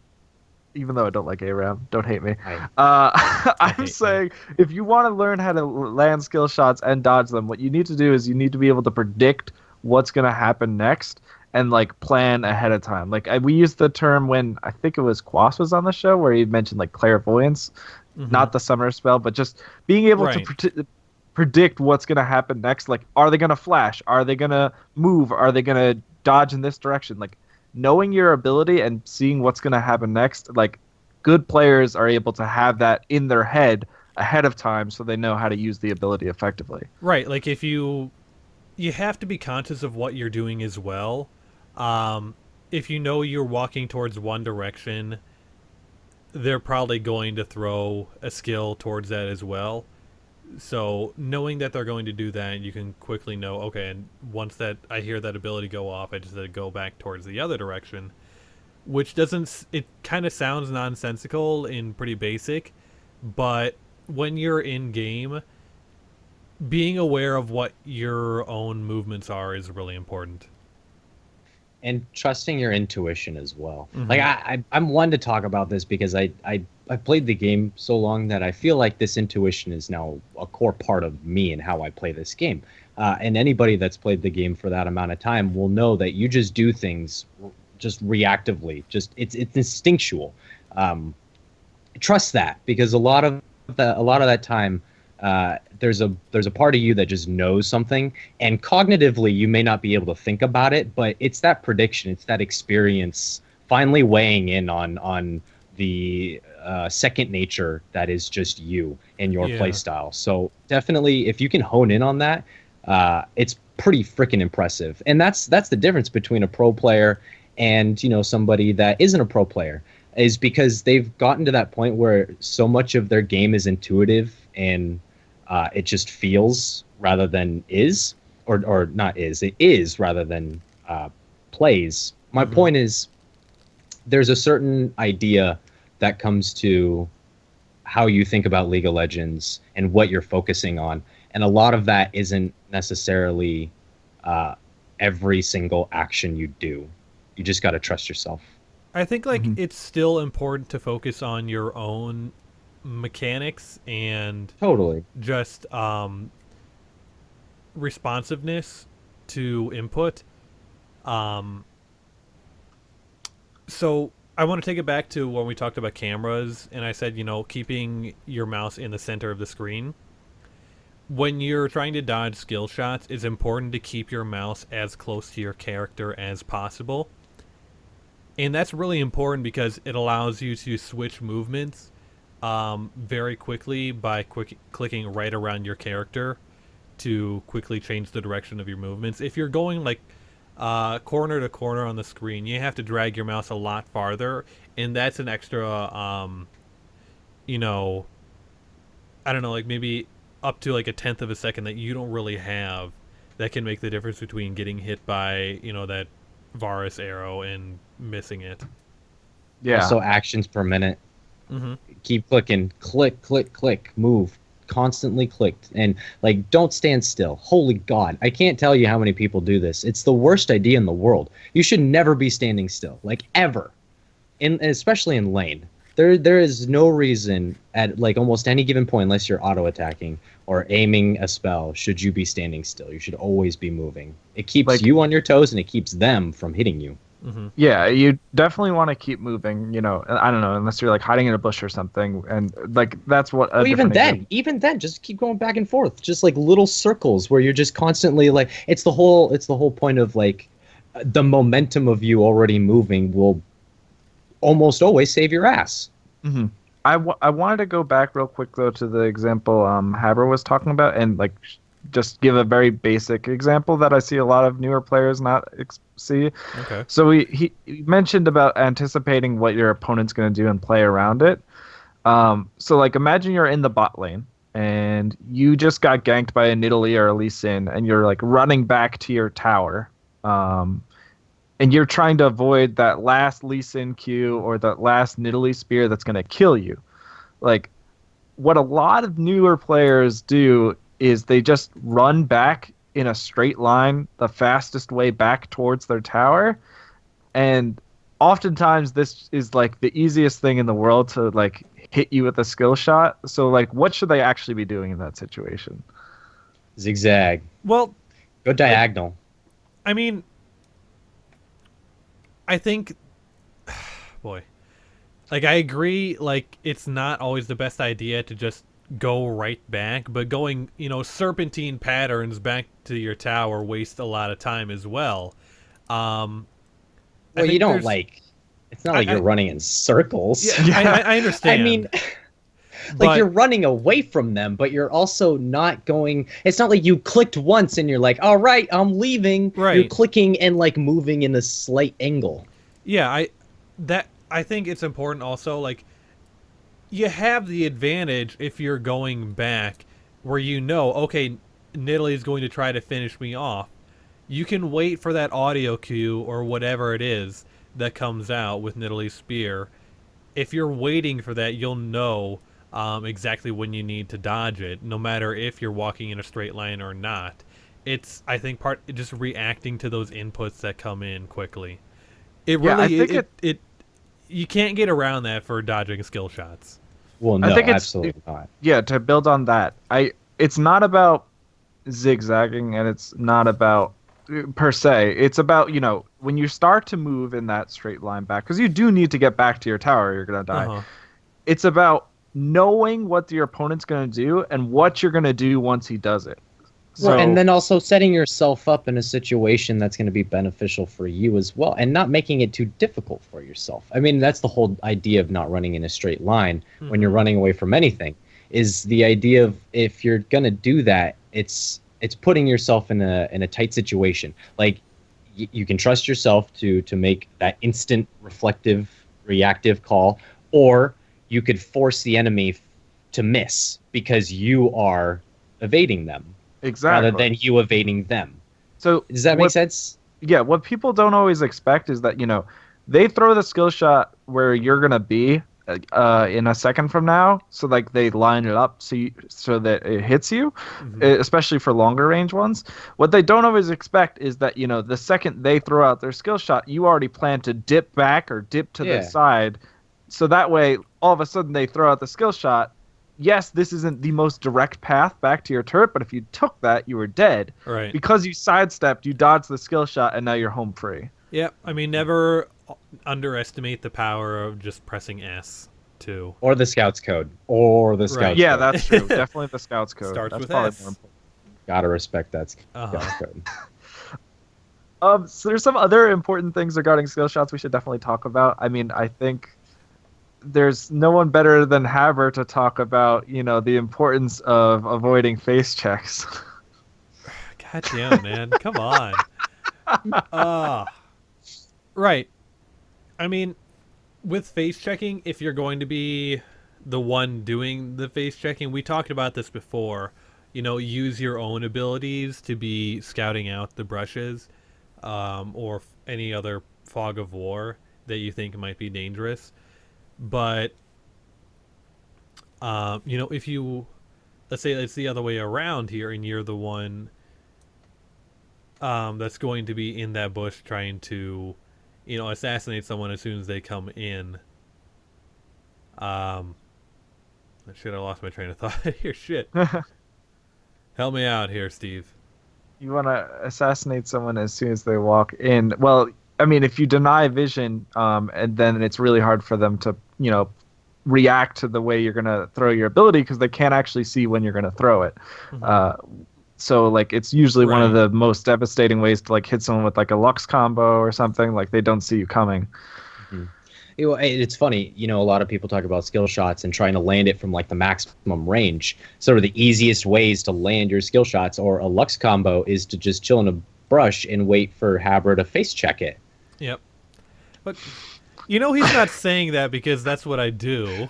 even though I don't like ARAM, don't hate me. I'm saying if you want to learn how to land skill shots and dodge them, what you need to do is you need to be able to predict what's gonna happen next and like plan ahead of time. Like we used the term when I think it was Quas was on the show where he mentioned like clairvoyance, not the summer spell, but just being able to predict what's going to happen next. Like, are they going to flash? Are they going to move? Are they going to dodge in this direction? Like, knowing your ability and seeing what's going to happen next, like, good players are able to have that in their head ahead of time so they know how to use the ability effectively. Right, like if you have to be conscious of what you're doing as well. Um, if you know you're walking towards one direction, they're probably going to throw a skill towards that as well. So knowing that they're going to do that, you can quickly know, okay, and once that I hear that ability go off, I just go back towards the other direction, which doesn't, it kind of sounds nonsensical and pretty basic, but when you're in game, being aware of what your own movements are is really important. And trusting your intuition as well. Mm-hmm. Like I'm one to talk about this because I played the game so long that I feel like this intuition is now a core part of me and how I play this game. And anybody that's played the game for that amount of time will know that you just do things just reactively. Just it's instinctual. Trust that, because a lot of that time, there's a part of you that just knows something, and cognitively you may not be able to think about it, but it's that prediction, it's that experience finally weighing in on the second nature that is just you and your play style. So definitely, if you can hone in on that, it's pretty freaking impressive. And that's the difference between a pro player and somebody that isn't a pro player, is because they've gotten to that point where so much of their game is intuitive and it just feels rather than is, or not is, it is rather than plays. My point is, there's a certain idea that comes to how you think about League of Legends and what you're focusing on. And a lot of that isn't necessarily every single action you do. You just got to trust yourself. I think it's still important to focus on your own mechanics and totally just responsiveness to input. So I want to take it back to when we talked about cameras, and I said, keeping your mouse in the center of the screen. When you're trying to dodge skill shots, it's important to keep your mouse as close to your character as possible. And that's really important because it allows you to switch movements very quickly by clicking right around your character to quickly change the direction of your movements. If you're going corner to corner on the screen, you have to drag your mouse a lot farther, and that's an extra, I don't know, maybe up to a tenth of a second that you don't really have, that can make the difference between getting hit by, that Varus arrow and missing it. Yeah. Also, actions per minute. Mm-hmm. Keep clicking, click, click, click, move, constantly clicked, and don't stand still. Holy God, I can't tell you how many people do this. It's the worst idea in the world. You should never be standing still, ever, especially in lane. There is no reason at almost any given point, unless you're auto attacking or aiming a spell, should you be standing still. You should always be moving. It keeps you on your toes, and it keeps them from hitting you. Mm-hmm. Yeah, you definitely want to keep moving. I don't know, unless you're hiding in a bush or something, and that's what. Even then, just keep going back and forth, just little circles where you're just constantly It's the whole point of the momentum of you already moving will almost always save your ass. Mm-hmm. I wanted to go back real quick though to the example Haber was talking about, and just give a very basic example that I see a lot of newer players not see. Okay. So he mentioned about anticipating what your opponent's going to do and play around it. So imagine you're in the bot lane and you just got ganked by a Nidalee or a Lee Sin, and you're running back to your tower. And you're trying to avoid that last Lee Sin Q or that last Nidalee spear that's going to kill you. What a lot of newer players do is they just run back in a straight line the fastest way back towards their tower. And oftentimes this is the easiest thing in the world to hit you with a skill shot. So what should they actually be doing in that situation? Zigzag. Well, go diagonal. I mean, I think, boy, I agree, it's not always the best idea to just go right back, but going, serpentine patterns back to your tower waste a lot of time as well. Well, you don't It's not like you're running in circles. Yeah, I understand. I mean, like but you're running away from them, but you're also not going. It's not like you clicked once and you're like, all right, I'm leaving. You're Right. clicking and like moving in a slight angle. yeah, I think it's important also. Like, you have the advantage if you're going back, where you know, okay, Nidalee is going to try to finish me off. You can wait for that audio cue or whatever it is that comes out with Nidalee's spear. If you're waiting for that, you'll know exactly when you need to dodge it, no matter if you're walking in a straight line or not. It's, I think, part just reacting to those inputs that come in quickly. It Yeah, I really think it you can't get around that for dodging skill shots. Well, I no, think absolutely not. Yeah, to build on that, it's not about zigzagging, and it's not about per se. It's about, when you start to move in that straight line back, because you do need to get back to your tower, or you're gonna die. Uh-huh. It's about knowing what your opponent's gonna do and what you're gonna do once he does it. So, Well, and then also setting yourself up in a situation that's going to be beneficial for you as well, and not making it too difficult for yourself. I mean, that's the whole idea of not running in a straight line when you're running away from anything. Is the idea of, if you're going to do that, it's putting yourself in a tight situation. Like, you can trust yourself to make that instant reflective reactive call, or you could force the enemy to miss because you are evading them. exactly. Rather than you evading them. So Does that make sense? Yeah, what people don't always expect is that, they throw the skill shot where you're gonna be in a second from now, so like they line it up so that it hits you, especially for longer range ones. What they don't always expect is that, the second they throw out their skill shot, you already plan to dip back or dip to the side, so that way all of a sudden they throw out the skill shot. Yes, this isn't the most direct path back to your turret, but if you took that, you were dead. Right. Because you sidestepped, you dodged the skill shot, and now you're home free. Yeah, I mean, never underestimate the power of just pressing S too. Or the Scouts code. Or the Scouts code. Yeah, that's true. Definitely the Scouts code. Starts that's with probably S. more important. Gotta respect that Uh-huh. Scouts code. So there's some other important things regarding skill shots we should definitely talk about. I mean, I think there's no one better than Haber to talk about, the importance of avoiding face checks. God damn, man. Come on. Right. I mean, with face checking, if you're going to be the one doing the face checking, we talked about this before. Use your own abilities to be scouting out the brushes, or any other fog of war that you think might be dangerous. But, if you, let's say it's the other way around here, and you're the one that's going to be in that bush trying to, assassinate someone as soon as they come in. Shit, I lost my train of thought here. Shit. Help me out here, Steve. You want to assassinate someone as soon as they walk in. Well, I mean, if you deny vision, and then it's really hard for them to, react to the way you're going to throw your ability, because they can't actually see when you're going to throw it. So, like, it's usually one of the most devastating ways to, like, hit someone with, like, a Lux combo or something. Like, they don't see you coming. It's funny, a lot of people talk about skill shots and trying to land it from like the maximum range. Sort of the easiest ways to land your skill shots or a Lux combo is to just chill in a brush and wait for Haber to face check it. Yep. But he's not saying that because that's what I do.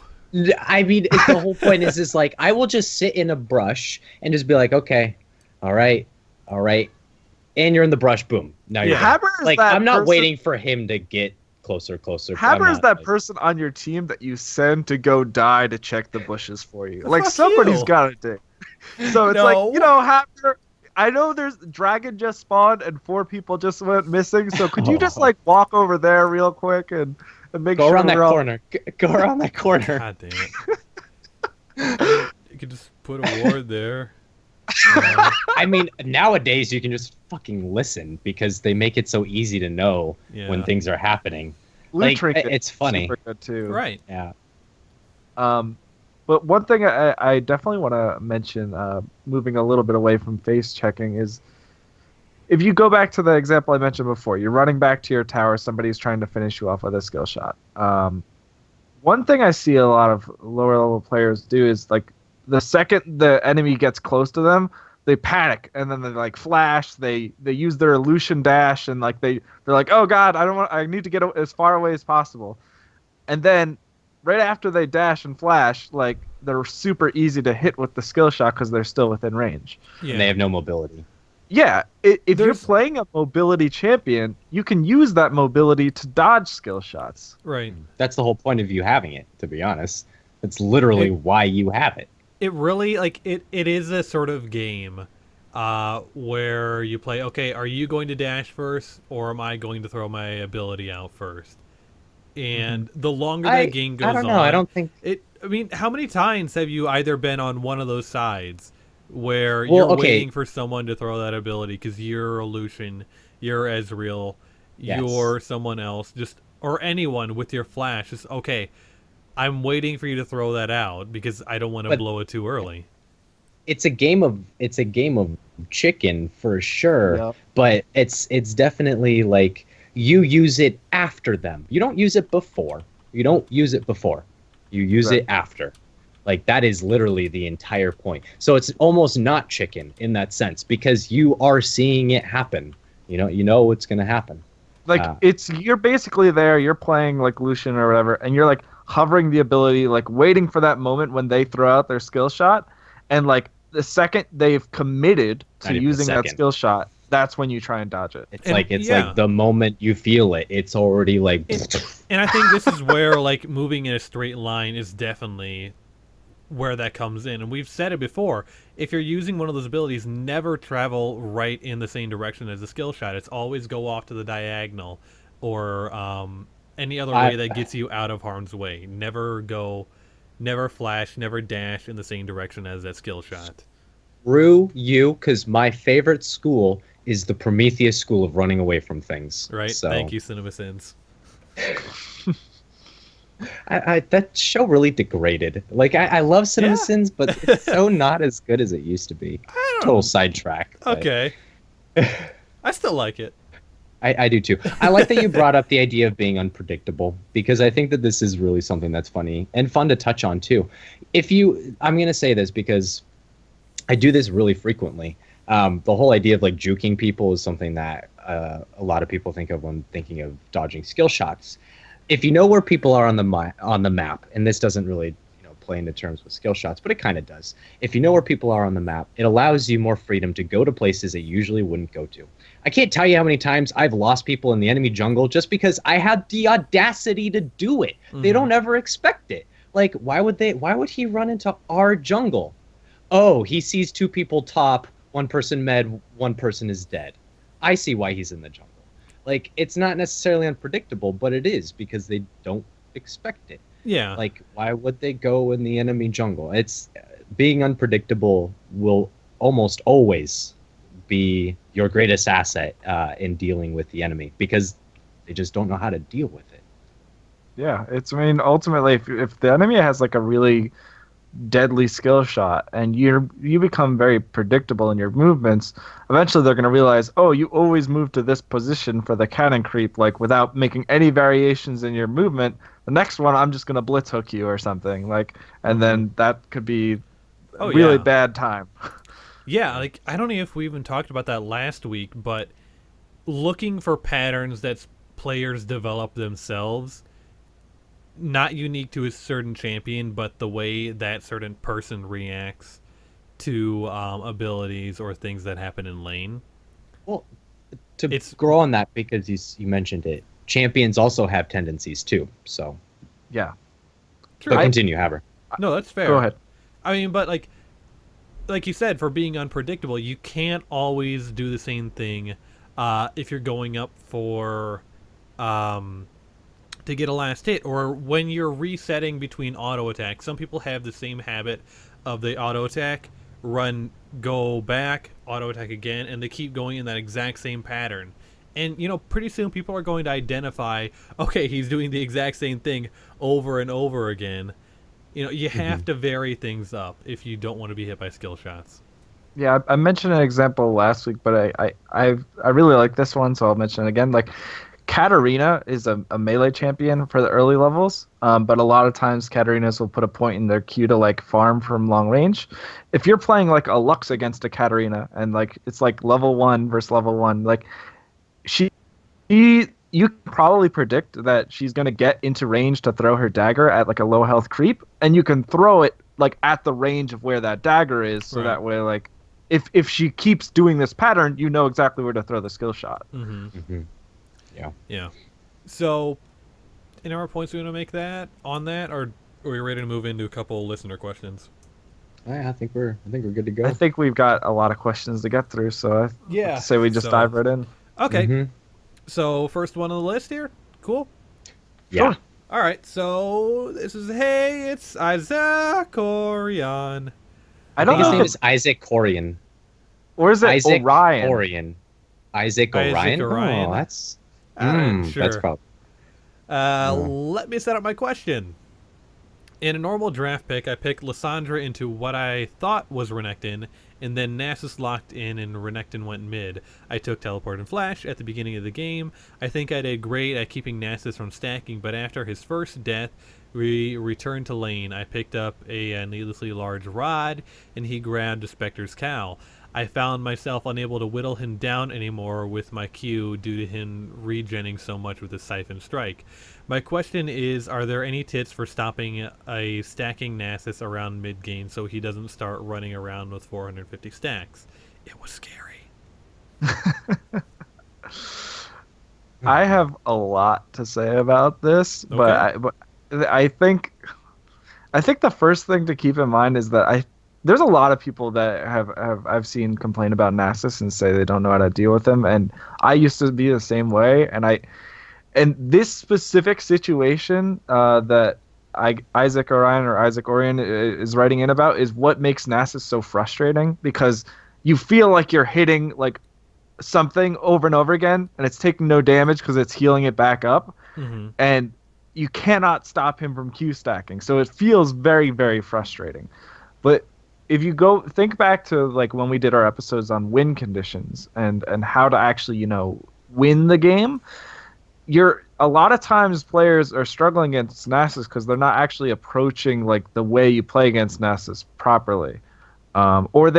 I mean, the whole point is like, I will just sit in a brush and just be like, okay, all right, and you're in the brush, boom. Now you're Haber is like, that I'm not person- waiting for him to get closer. Haber is that person on your team that you send to go die to check the bushes for you. Like, Fuck somebody's you. got to do. So it's No. like, Haber, I know there's dragon just spawned and 4 people just went missing. So could you just like walk over there real quick and make go sure around that we're all... corner. Go around that corner. God damn it. You could just put a ward there. I mean, nowadays you can just fucking listen because they make it so easy to know when things are happening. Loot Like, trinket it's is funny. super good too. Right. Yeah. But one thing I definitely want to mention, moving a little bit away from face checking, is if you go back to the example I mentioned before, you're running back to your tower, somebody's trying to finish you off with a skill shot. One thing I see a lot of lower level players do is like the second the enemy gets close to them, they panic and then they like flash. They use their illusion dash and like they're like, oh god, I need to get as far away as possible. And then right after they dash and flash, like they're super easy to hit with the skill shot because they're still within range. Yeah. And they have no mobility. Yeah, if you're playing a mobility champion, you can use that mobility to dodge skill shots. Right. That's the whole point of you having it, to be honest. That's literally why you have it. It really, like, it is a sort of game where you play, okay, are you going to dash first, or am I going to throw my ability out first? And the longer that game goes on... I don't know, I don't think... I mean, how many times have you either been on one of those sides where you're waiting for someone to throw that ability because you're Lucian, you're Ezreal, you're someone else, or anyone with your flash, just, okay, I'm waiting for you to throw that out because I don't want to blow it too early. It's a game of chicken for sure, but it's definitely like you use it after them. You don't use it before. You use it after. Like, that is literally the entire point. So it's almost not chicken in that sense because you are seeing it happen. You know what's going to happen. Like, you're basically there, you're playing like Lucian or whatever, and you're like hovering the ability, like waiting for that moment when they throw out their skill shot. And like the second they've committed to using that skill shot, that's when you try and dodge it. It's like the moment you feel it, it's already like... And I think this is where like moving in a straight line is definitely where that comes in. And we've said it before, if you're using one of those abilities, never travel right in the same direction as the skill shot. It's always go off to the diagonal or any other way that gets you out of harm's way. Never flash, never dash in the same direction as that skill shot. Screw you, because my favorite school is the Prometheus school of running away from things. Right, so. Thank you, CinemaSins. That show really degraded. Like, I love CinemaSins, but it's so not as good as it used to be. Total sidetrack. Okay. I still like it. I do too. I like that you brought up the idea of being unpredictable because I think that this is really something that's funny and fun to touch on too. I'm going to say this because I do this really frequently. The whole idea of like juking people is something that a lot of people think of when thinking of dodging skill shots. If you know where people are on the map, and this doesn't really play into terms with skill shots, but it kind of does. If you know where people are on the map, it allows you more freedom to go to places that you usually wouldn't go to. I can't tell you how many times I've lost people in the enemy jungle just because I had the audacity to do it. Mm-hmm. They don't ever expect it. Like, why would he run into our jungle? Oh, he sees two people top, one person med, one person is dead. I see why he's in the jungle. Like, it's not necessarily unpredictable, but it is because they don't expect it. Yeah. Like, why would they go in the enemy jungle? It's being unpredictable will almost always be your greatest asset in dealing with the enemy because they just don't know how to deal with it. Yeah, ultimately, if the enemy has like a really deadly skill shot and you become very predictable in your movements, eventually they're going to realize, oh, you always move to this position for the cannon creep, like without making any variations in your movement. The next one, I'm just going to blitz hook you or something, like, and then that could be a really bad time. Yeah, like, I don't know if we even talked about that last week, but looking for patterns that players develop themselves, not unique to a certain champion, but the way that certain person reacts to abilities or things that happen in lane. Well, to grow on that, because you mentioned it, champions also have tendencies too. So, yeah. True. But continue, Haber. No, that's fair. Go ahead. I mean, but like you said, for being unpredictable, you can't always do the same thing if you're going up for to get a last hit, or when you're resetting between auto attacks. Some people have the same habit of the auto attack, run, go back, auto attack again, and they keep going in that exact same pattern. And, pretty soon people are going to identify, okay, he's doing the exact same thing over and over again. You have to vary things up if you don't want to be hit by skill shots. Yeah, I mentioned an example last week, but I really like this one, so I'll mention it again. Like Katarina is a melee champion for the early levels, but a lot of times Katarinas will put a point in their queue to like farm from long range. If you're playing like a Lux against a Katarina and like it's like level 1 versus level 1, like she you can probably predict that she's going to get into range to throw her dagger at like a low health creep, and you can throw it like at the range of where that dagger is, so that way like if she keeps doing this pattern, you know exactly where to throw the skill shot. Yeah. So, any more points we want to make on that, or are we ready to move into a couple listener questions? I think we're good to go. I think we've got a lot of questions to get through, so I say we just dive right in. Okay. So first one on the list here. Cool. Yeah. Sure. All right. So this is it's Isaac Orion. I think his name is Isaac Corian. Or is it Isaac Orion? Orion. Isaac Orion. Orion. Oh, that's Sure. That's probably. Let me set up my question. In a normal draft pick, I picked Lysandra into what I thought was Renekton, and then Nasus locked in and Renekton went mid. I took Teleport and Flash at the beginning of the game. I think I did great at keeping Nasus from stacking, but after his first death, we returned to lane. I picked up a needlessly large rod, and he grabbed a Spectre's cowl. I found myself unable to whittle him down anymore with my Q due to him regenning so much with his Siphon Strike. My question is, are there any tips for stopping a stacking Nasus around mid-game so he doesn't start running around with 450 stacks? It was scary. I have a lot to say about this, Okay. but I think the first thing to keep in mind is that there's a lot of people that I've seen complain about Nasus and say they don't know how to deal with him, and I used to be the same way. And this specific situation that Isaac Orion is writing in about is what makes Nasus so frustrating, because you feel like you're hitting like something over and over again, and it's taking no damage because it's healing it back up, and you cannot stop him from Q stacking. So it feels very, very frustrating. But if you think back to like when we did our episodes on win conditions and how to actually, win the game, a lot of times players are struggling against Nasus because they're not actually approaching like the way you play against Nasus properly. Or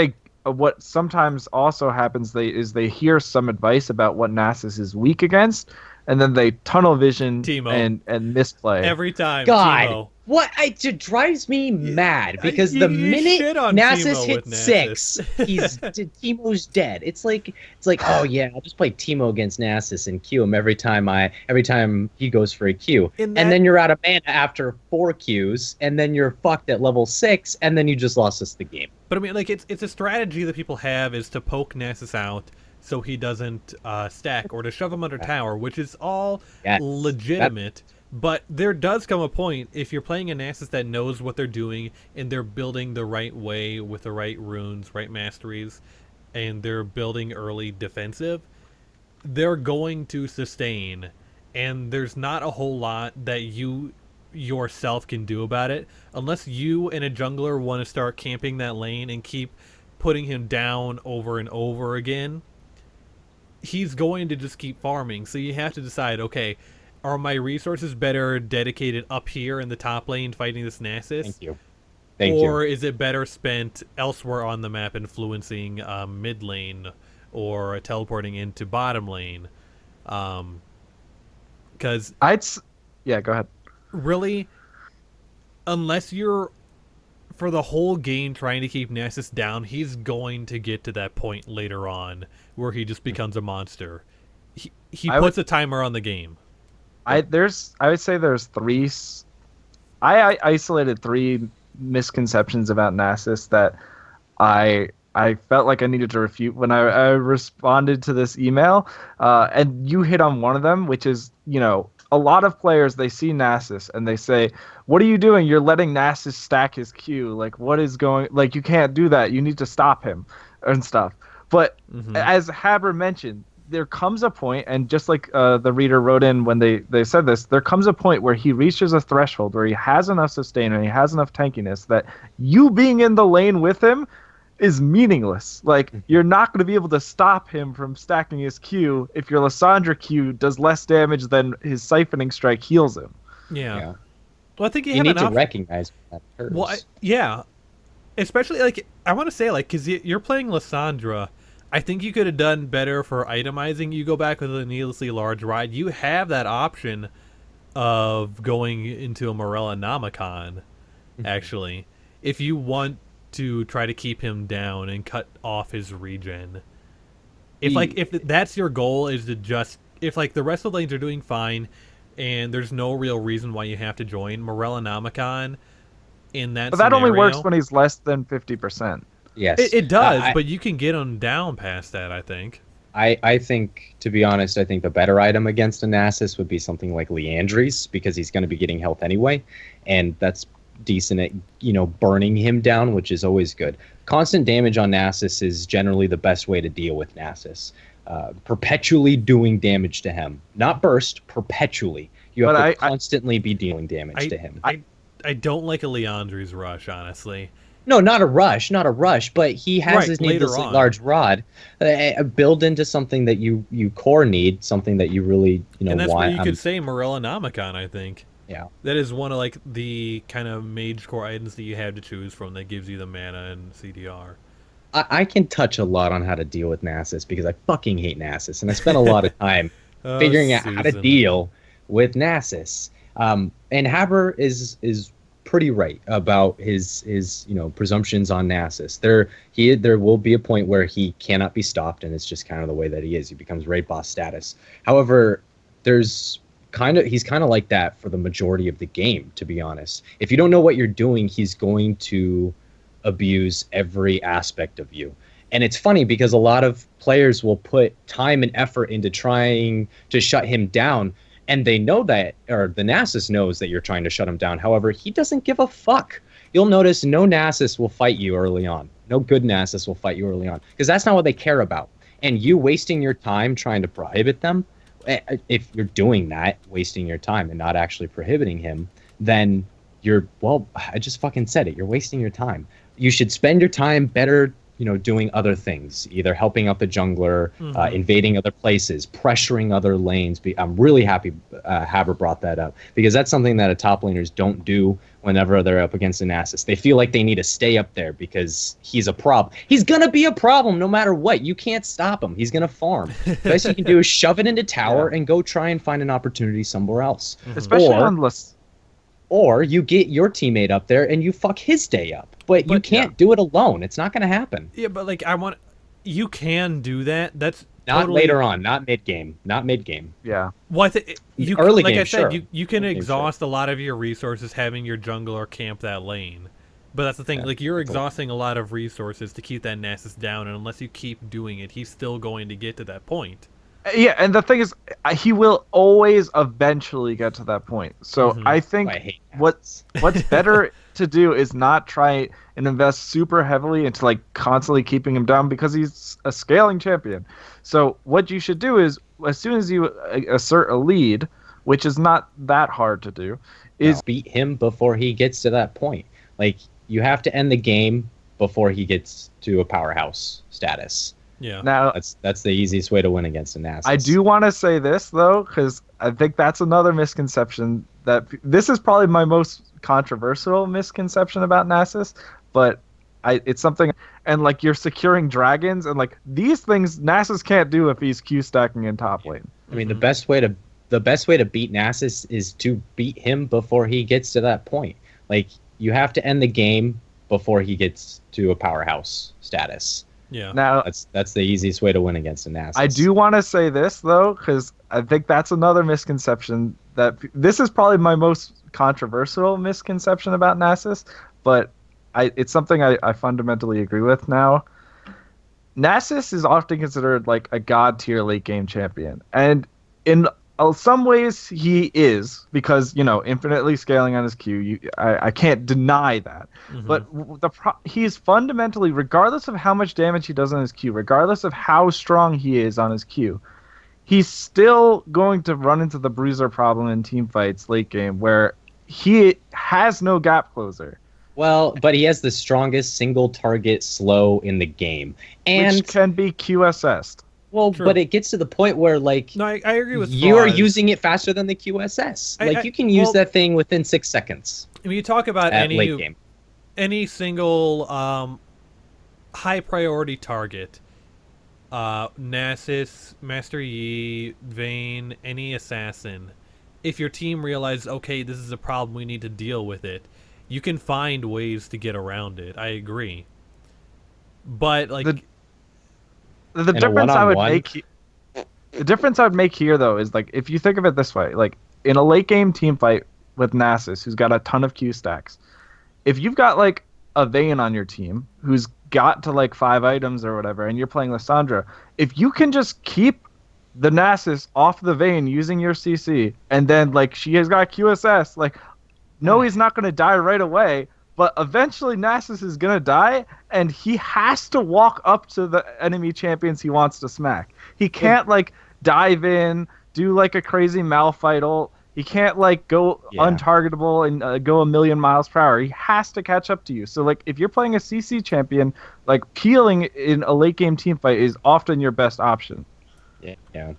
what sometimes also happens is they hear some advice about what Nasus is weak against, and then they tunnel vision Teemo. and misplay. Every time. God. Teemo. What? It drives me mad because you the minute shit on Nasus Teemo hits with 6, Teemo's dead. It's like, oh yeah, I'll just play Teemo against Nasus and Q him every time he goes for a Q. And then you're out of mana after 4 Qs, and then you're fucked at level 6, and then you just lost us the game. But I mean, like, it's a strategy that people have is to poke Nasus out so he doesn't stack, or to shove him under tower, which is all legitimate. But there does come a point, if you're playing a Nasus that knows what they're doing, and they're building the right way with the right runes, right masteries, and they're building early defensive, they're going to sustain. And there's not a whole lot that you yourself can do about it, unless you and a jungler want to start camping that lane and keep putting him down over and over again. He's going to just keep farming. So you have to decide, okay, are my resources better dedicated up here in the top lane fighting this Nasus? Thank you. Or is it better spent elsewhere on the map influencing mid lane or teleporting into bottom lane? Because yeah, go ahead. Really, unless you're for the whole game trying to keep Nasus down, he's going to get to that point later on where he just becomes a monster. He puts a timer on the game. I would say there's 3. I isolated 3 misconceptions about Nasus that I felt like I needed to refute when I responded to this email, and you hit on one of them, which is, a lot of players, they see Nasus and they say, what are you doing? You're letting Nasus stack his Q. Like, what is going... Like, you can't do that. You need to stop him and stuff. But as Haber mentioned, there comes a point, and just like the reader wrote in when they said this, there comes a point where he reaches a threshold where he has enough sustain and he has enough tankiness that you being in the lane with him is meaningless. Like, you're not going to be able to stop him from stacking his Q if your Lissandra Q does less damage than his Siphoning Strike heals him. Yeah. Well, I think you You have need an to option. recognize that occurs. Well, yeah. Especially, like, I want to say, like, because you're playing Lissandra, I think you could have done better for itemizing. You go back with a needlessly large ride. You have that option of going into a Morella Namicon, actually, if you want to try to keep him down and cut off his regen. If that's your goal, is to just, if like the rest of the lanes are doing fine and there's no real reason why you have to join Morella Namicon in that But that scenario, only works when he's less than 50%. Yes, it does, I, but you can get him down past that, I think. I think, to be honest, I think the better item against a Nasus would be something like Leandry's, because he's going to be getting health anyway, and that's decent at, burning him down, which is always good. Constant damage on Nasus is generally the best way to deal with Nasus. Perpetually doing damage to him. Not burst, perpetually. You have to constantly be dealing damage to him. I don't like a Leandry's rush, honestly. No, not a rush, but he has his needlessly large rod build into something that you core need, something that you really and that's want. where you could say Morella Namicon, I think. Yeah. That is one of like the kind of mage core items that you have to choose from that gives you the mana and CDR. I can touch a lot on how to deal with Nasus because I fucking hate Nasus, and I spent a lot of time figuring out how to deal with Nasus. And Haber is pretty right about his presumptions on Nasus. There will be a point where he cannot be stopped, and it's just kind of the way that he is. He becomes raid boss status. However, he's kind of like that for the majority of the game, to be honest. If you don't know what you're doing, he's going to abuse every aspect of you. And it's funny because a lot of players will put time and effort into trying to shut him down, and they know that, or the Nasus knows that you're trying to shut him down. However, he doesn't give a fuck. You'll notice no Nasus will fight you early on. No good Nasus will fight you early on, because that's not what they care about. And you wasting your time trying to prohibit them, if you're doing that, wasting your time and not actually prohibiting him, then I just fucking said it. You're wasting your time. You should spend your time better, doing other things, either helping out the jungler, invading other places, pressuring other lanes. I'm really happy Haber brought that up, because that's something that top laners don't do whenever they're up against a Nasus. They feel like they need to stay up there because he's a problem. He's going to be a problem no matter what. You can't stop him. He's going to farm. The best you can do is shove it into tower and go try and find an opportunity somewhere else. Especially or you get your teammate up there and you fuck his day up. But you can't do it alone. It's not going to happen. Yeah, but like you can do that. That's not totally... later on, not mid game. Yeah. Well, early like game, I said, sure. you can exhaust a lot of your resources having your jungler camp that lane. But that's the thing, like you're exhausting a lot of resources to keep that Nasus down, and unless you keep doing it, he's still going to get to that point. Yeah, and the thing is, he will always eventually get to that point. So I think what's better to do is not try and invest super heavily into like constantly keeping him down, because he's a scaling champion. So what you should do is, as soon as you assert a lead, which is not that hard to do, is beat him before he gets to that point. Like, you have to end the game before he gets to a powerhouse status. Yeah. Now that's the easiest way to win against a Nasus. I do want to say this though, because I think that's another misconception. That this is probably my most controversial misconception about Nasus, but it's something. And like, you're securing dragons, and like these things Nasus can't do if he's Q stacking in top lane. I mean, the best way to beat Nasus is to beat him before he gets to that point. Like, you have to end the game before he gets to a powerhouse status. Yeah. Now that's the easiest way to win against a Nasus. I do want to say this though, because I think that's another misconception. That this is probably my most controversial misconception about Nasus, but it's something I fundamentally agree with now. Nasus is often considered like a god tier late game champion, and in some ways he is, because infinitely scaling on his Q. I can't deny that. But he's fundamentally, regardless of how much damage he does on his Q, regardless of how strong he is on his Q, he's still going to run into the bruiser problem in team fights late game, where he has no gap closer. Well, but he has the strongest single target slow in the game. which And can be QSS'd. well, True. but it gets to the point where like No, I agree with you are Froz. using it faster than the QSS. Like you can use well, that thing within 6 seconds when you talk about at late game. any single high priority target, Nasus, Master Yi, Vayne, any assassin, if your team realizes, okay, this is a problem, we need to deal with it, you can find ways to get around it. I agree. But like The In a difference I would one-on-one, make the difference I would make here though is like if you think of it this way, like in a late game team fight with Nasus, who's got a ton of Q stacks, if you've got like a Vayne on your team who's got to like 5 items or whatever, and you're playing Lissandra, if you can just keep the Nasus off the Vayne using your CC, and then like she has got QSS, like no, he's not going to die right away, but eventually Nasus is going to die, and he has to walk up to the enemy champions he wants to smack. He can't, like, dive in, do, like, a crazy Malfightle. He can't, like, go untargetable and go a million miles per hour. He has to catch up to you. So, like, if you're playing a CC champion, like, peeling in a late-game teamfight is often your best option. yeah.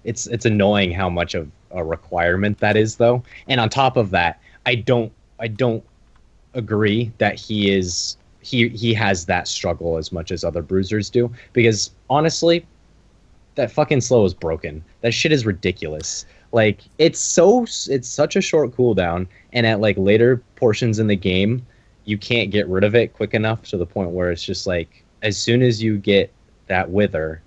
It's annoying how much of a requirement that is, though. And on top of that, I don't agree that he has that struggle as much as other bruisers do, because honestly, that fucking slow is broken. That shit is ridiculous. Like it's such a short cooldown, and at like later portions in the game, you can't get rid of it quick enough to the point where it's just like as soon as you get that wither,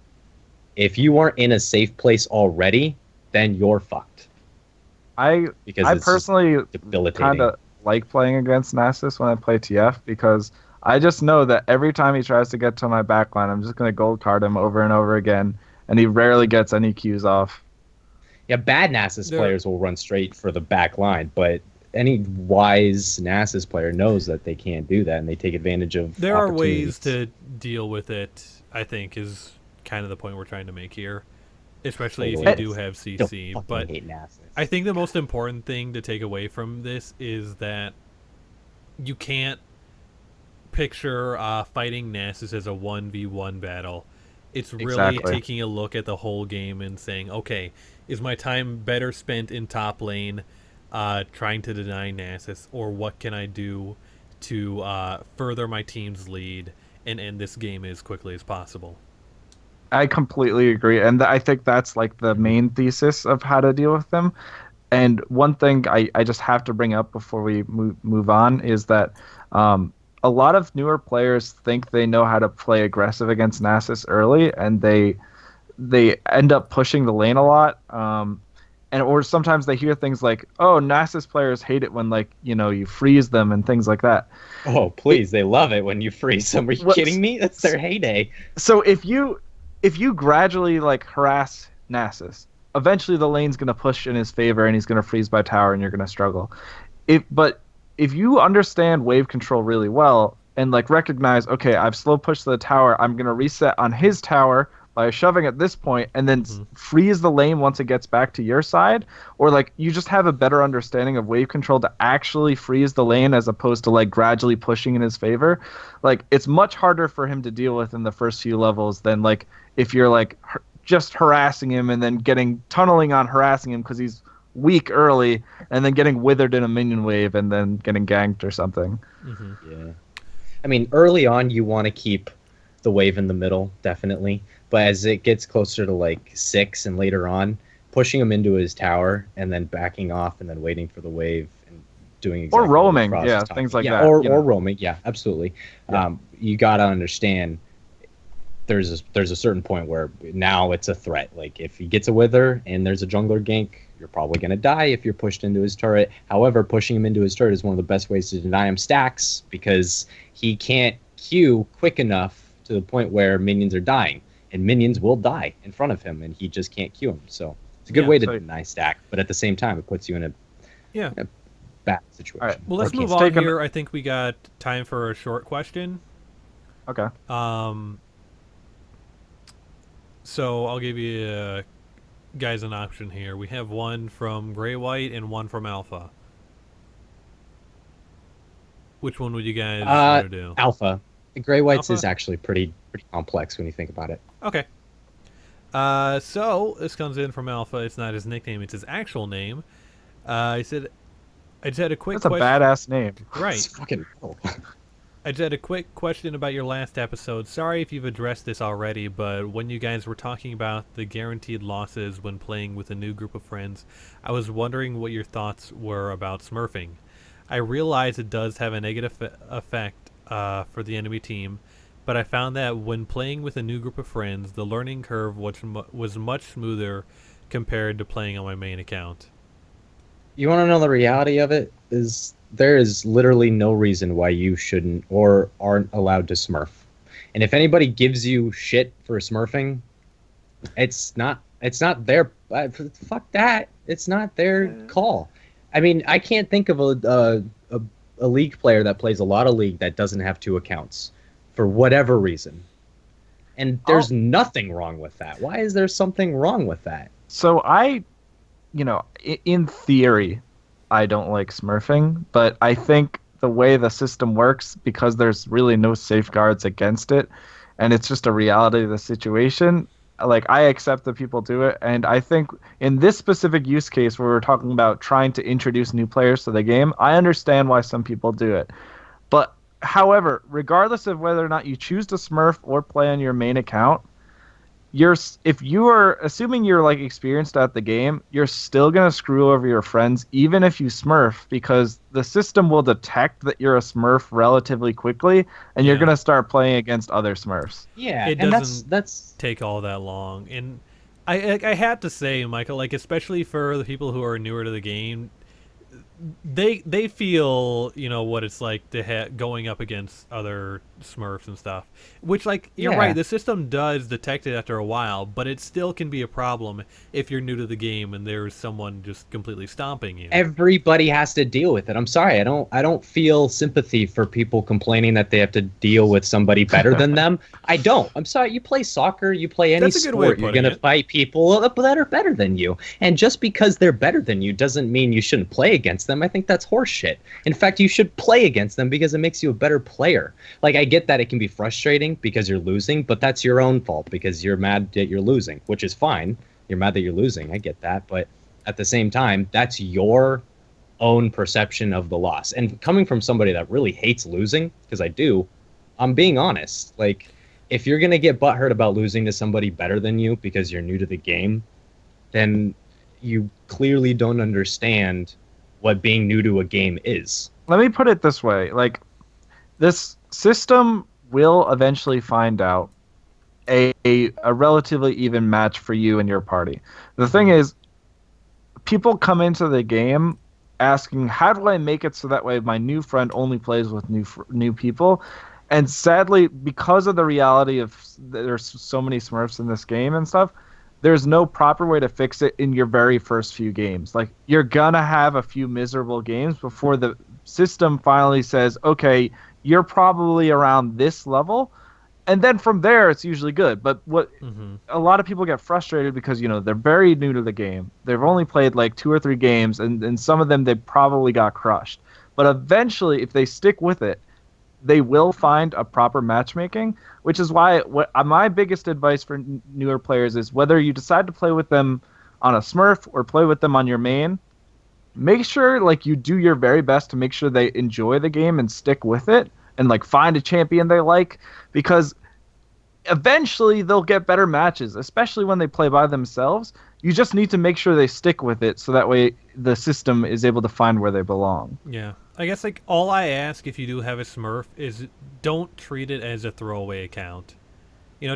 if you aren't in a safe place already, then you're fucked. I personally debilitating. Kind of like playing against Nasus when I play TF because I just know that every time he tries to get to my backline, I'm just going to gold card him over and over again, and he rarely gets any Qs off. Yeah, bad Nasus players will run straight for the back line, but any wise Nasus player knows that they can't do that, and they take advantage of there are ways to deal with it, I think, is kind of the point we're trying to make here. Especially if you do have CC. But I think the most important thing to take away from this is that you can't picture fighting Nasus as a 1v1 battle. It's really taking a look at the whole game and saying, okay, is my time better spent in top lane trying to deny Nasus, or what can I do to further my team's lead and end this game as quickly as possible? I completely agree, and I think that's like the main thesis of how to deal with them. And one thing I just have to bring up before we move on is that a lot of newer players think they know how to play aggressive against Nasus early, and they end up pushing the lane a lot. Or sometimes they hear things like, "Oh, Nasus players hate it when you freeze them and things like that." Oh, please, they love it when you freeze them. Are you kidding me? That's their heyday. So if you gradually harass Nasus, eventually the lane's going to push in his favor and he's going to freeze by tower and you're going to struggle. But if you understand wave control really well and recognize, okay, I've slow pushed the tower, I'm going to reset on his tower by shoving at this point and then freeze the lane once it gets back to your side, or you just have a better understanding of wave control to actually freeze the lane as opposed to gradually pushing in his favor, it's much harder for him to deal with in the first few levels than if you're just harassing him and then tunneling on harassing him because he's weak early and then getting withered in a minion wave and then getting ganked or something. Yeah. I mean, early on you want to keep the wave in the middle, definitely. But as it gets closer to 6 and later on, pushing him into his tower and then backing off and then waiting for the wave and doing exactly or roaming, things like that. Or roaming, yeah, absolutely. Yeah. You got to understand there's a certain point where now it's a threat. If he gets a wither and there's a jungler gank, you're probably going to die if you're pushed into his turret. However, pushing him into his turret is one of the best ways to deny him stacks because he can't Q quick enough to the point where minions are dying. And minions will die in front of him, and he just can't Q him. So it's a good way to deny stack, but at the same time, it puts you in a bad situation. All right. Well, let's move on here. I think we got time for a short question. Okay. So I'll give you guys an option here. We have one from Gray White and one from Alpha. Which one would you guys want to do? Alpha. Gray Whites Alpha? is actually pretty complex when you think about it. Okay. So this comes in from Alpha. It's not his nickname; it's his actual name. He said, "I just had a quick That's a question." badass name. Right. It's fucking cool. I just had a quick question about your last episode. Sorry if you've addressed this already, but when you guys were talking about the guaranteed losses when playing with a new group of friends, I was wondering what your thoughts were about smurfing. I realize it does have a negative effect for the enemy team, but I found that when playing with a new group of friends, the learning curve was much smoother compared to playing on my main account. You want to know the reality of it? Is there is literally no reason why you shouldn't or aren't allowed to smurf. And if anybody gives you shit for smurfing, it's not their fuck that. It's not their call. I mean, I can't think of a league player that plays a lot of league that doesn't have two accounts for whatever reason. And there's nothing wrong with that. Why is there something wrong with that? So in theory, I don't like smurfing, but I think the way the system works, because there's really no safeguards against it, and it's just a reality of the situation, like, I accept that people do it, and I think in this specific use case where we're talking about trying to introduce new players to the game, I understand why some people do it. But, however, regardless of whether or not you choose to smurf or play on your main account, if you are assuming you're like experienced at the game, you're still gonna screw over your friends even if you smurf, because the system will detect that you're a smurf relatively quickly, and you're gonna start playing against other smurfs. Yeah, It and doesn't that's take all that long. And I have to say, Michael, like, especially for the people who are newer to the game, they feel, what it's like to going up against other Smurfs and stuff. Which, like, you're Yeah. right, the system does detect it after a while, but it still can be a problem if you're new to the game and there's someone just completely stomping you. everybody has to deal with it. I'm sorry, I don't feel sympathy for people complaining that they have to deal with somebody better than them. I don't. I'm sorry. You play soccer, you play any That's a good way of sport, you're putting gonna it. fight people that are better than you. And just because they're better than you doesn't mean you shouldn't play against them. I think that's horseshit. In fact, you should play against them because it makes you a better player. Like, I get that it can be frustrating because you're losing, but that's your own fault because you're mad that you're losing, which is fine. You're mad that you're losing. I get that, but at the same time, that's your own perception of the loss. And coming from somebody that really hates losing, because I do, I'm being honest. Like, if you're gonna get butthurt about losing to somebody better than you because you're new to the game, then you clearly don't understand what being new to a game is. Let me put it this way, like, this system will eventually find out a relatively even match for you and your party. The thing is, people come into the game asking, how do I make it so that way my new friend only plays with new people? And sadly, because of the reality of there's so many Smurfs in this game and stuff, there's no proper way to fix it in your very first few games. Like, you're gonna have a few miserable games before the system finally says, okay, you're probably around this level, and then from there it's usually good. But what a lot of people get frustrated because they're very new to the game. They've only played like 2 or 3 games, and some of them they probably got crushed. But eventually, if they stick with it, they will find a proper matchmaking, which is why my biggest advice for newer players is, whether you decide to play with them on a Smurf or play with them on your main, make sure like you do your very best to make sure they enjoy the game and stick with it, and like find a champion they like, because eventually they'll get better matches, especially when they play by themselves. You just need to make sure they stick with it so that way the system is able to find where they belong. Yeah. I guess, like, all I ask if you do have a Smurf is don't treat it as a throwaway account.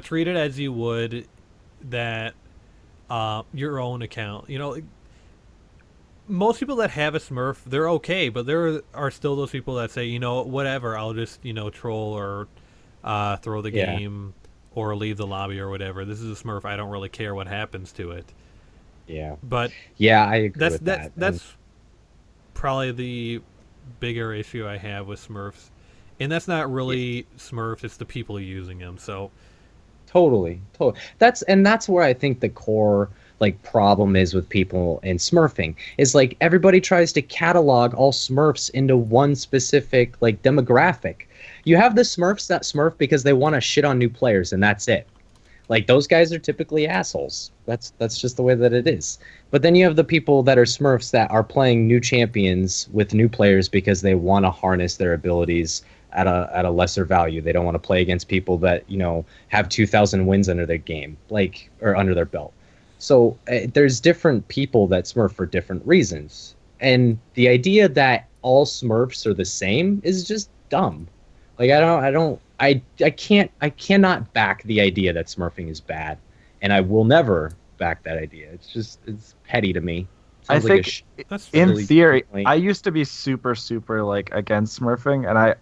Treat it as you would that your own account. Most people that have a Smurf, they're okay, but there are still those people that say, whatever, I'll just, troll or throw the Yeah. game or leave the lobby or whatever. This is a Smurf. I don't really care what happens to it. Yeah. But Yeah, I agree that's with that. that's probably the bigger issue I have with Smurfs. And that's not really Smurfs, it's the people using them. So Totally. That's where I think the core like problem is with people in smurfing is like everybody tries to catalog all smurfs into one specific like demographic. You have the smurfs that smurf because they want to shit on new players, and that's it. Like those guys are typically assholes. That's just the way that it is. But then you have the people that are Smurfs that are playing new champions with new players because they want to harness their abilities at a lesser value. They don't want to play against people that, you know, have 2,000 wins under their game, like, or under their belt. So there's different people that Smurf for different reasons. And the idea that all Smurfs are the same is just dumb. Like I cannot back the idea that Smurfing is bad, and I will never back that idea. It's petty to me. I Sounds like think That's in really theory, complaint. I used to be super like against Smurfing, and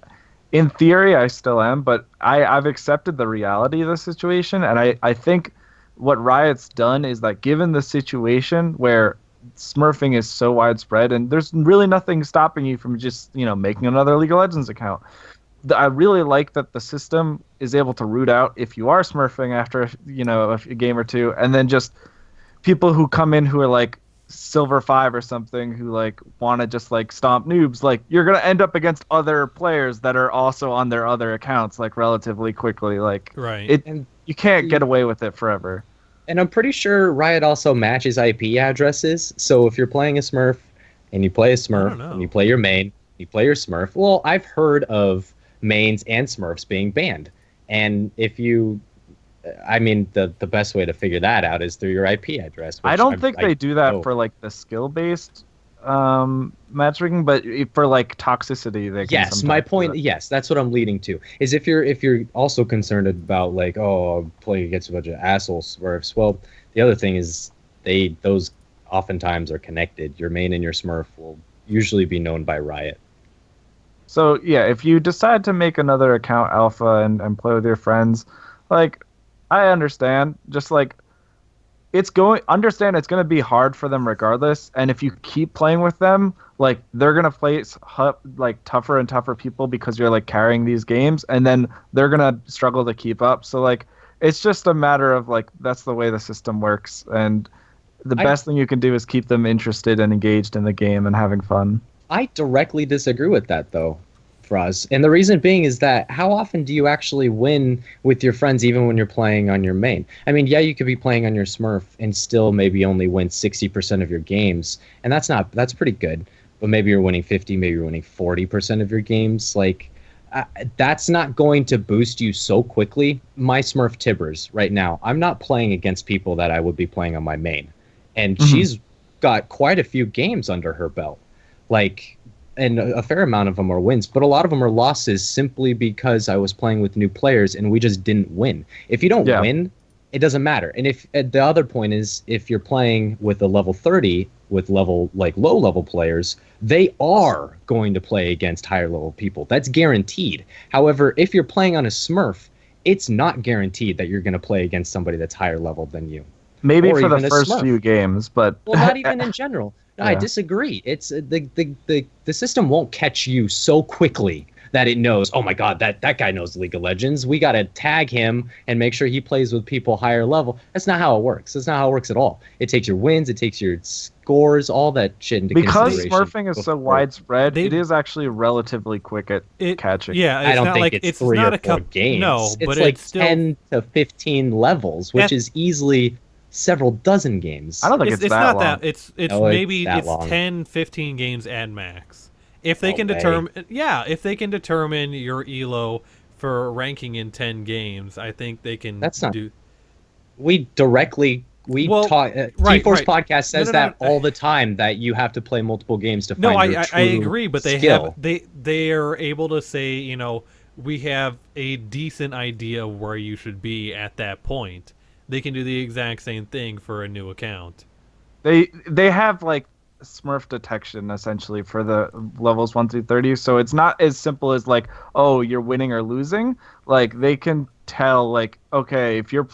in theory, I still am, but I've accepted the reality of the situation, and I think what Riot's done is that given the situation where Smurfing is so widespread, and there's really nothing stopping you from just, you know, making another League of Legends account. I really like that the system is able to root out if you are smurfing after, you know, a game or two, and then just people who come in who are like silver 5 or something who like want to just like stomp noobs, like you're gonna end up against other players that are also on their other accounts like relatively quickly. Like right. You can't get away with it forever. And I'm pretty sure Riot also matches IP addresses. So if you're playing a Smurf and you play a Smurf and you play your main, you play your Smurf. Well, I've heard of mains and Smurfs being banned. And if you, I mean, the best way to figure that out is through your IP address. I don't think they do that for like the skill-based matchmaking, but for like toxicity, they can. Yes, my point. Yes, that's what I'm leading to. Is if you're also concerned about like, oh, I'm playing against a bunch of asshole Smurfs. Well, the other thing is those oftentimes are connected. Your main and your Smurf will usually be known by Riot. So yeah, if you decide to make another account alpha and play with your friends, like I understand, just like it's going to be hard for them regardless, and if you keep playing with them, like they're going to face like tougher and tougher people because you're like carrying these games, and then they're going to struggle to keep up. So like it's just a matter of like that's the way the system works, and the best thing you can do is keep them interested and engaged in the game and having fun. I directly disagree with that, though, Fraz. And the reason being is that how often do you actually win with your friends even when you're playing on your main? I mean, yeah, you could be playing on your Smurf and still maybe only win 60% of your games. And that's pretty good. But maybe you're winning 50, maybe you're winning 40% of your games. Like, that's not going to boost you so quickly. My Smurf Tibbers right now, I'm not playing against people that I would be playing on my main. And she's got quite a few games under her belt. Like, and a fair amount of them are wins, but a lot of them are losses simply because I was playing with new players and we just didn't win. If you don't win, it doesn't matter. And if the other point is, if you're playing with a level 30 with level like low level players, they are going to play against higher level people. That's guaranteed. However, if you're playing on a Smurf, it's not guaranteed that you're going to play against somebody that's higher level than you. Maybe for the first few games, but well, not even in general. No, yeah. I disagree. It's the system won't catch you so quickly that it knows, oh my God, that guy knows League of Legends. We got to tag him and make sure he plays with people higher level. That's not how it works. That's not how it works at all. It takes your wins, it takes your scores, all that shit into consideration. Because Smurfing is so widespread, it is actually relatively quick at catching. Yeah, I don't think it's 3 or 4 games. No, it's but like it's still 10 to 15 levels, which is easily several dozen games. I don't think it's that not long. that. It's maybe it's 10, 15 games at max. If they can determine, if they can determine your elo for ranking in 10 games, I think they can. That's not. Do. We directly talk. T-Force podcast says that all the time, that you have to play multiple games to find your true I agree, but skill. they are able to say, you know, we have a decent idea of where you should be at that point. They can do the exact same thing for a new account. They have like Smurf detection essentially for the levels 1 through 30, so it's not as simple as like, oh, you're winning or losing. Like they can tell, like, okay, if you're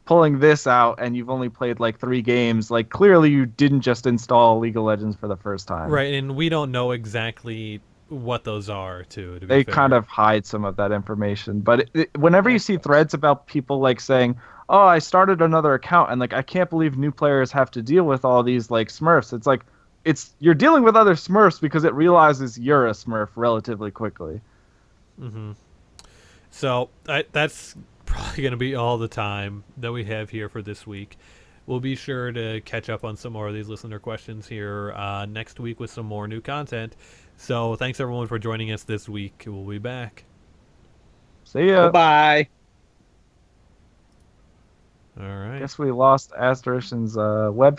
pulling this out and you've only played like 3 games, like clearly you didn't just install League of Legends for the first time. Right, and we don't know exactly what those are too. They kind of hide some of that information, but whenever you see threads about people like saying, oh, I started another account and like I can't believe new players have to deal with all these like Smurfs. It's like you're dealing with other Smurfs because it realizes you're a Smurf relatively quickly. So that's probably going to be all the time that we have here for this week. We'll be sure to catch up on some more of these listener questions here next week with some more new content. So thanks everyone for joining us this week. We'll be back. See ya. Bye. All right. Guess we lost Asterison's web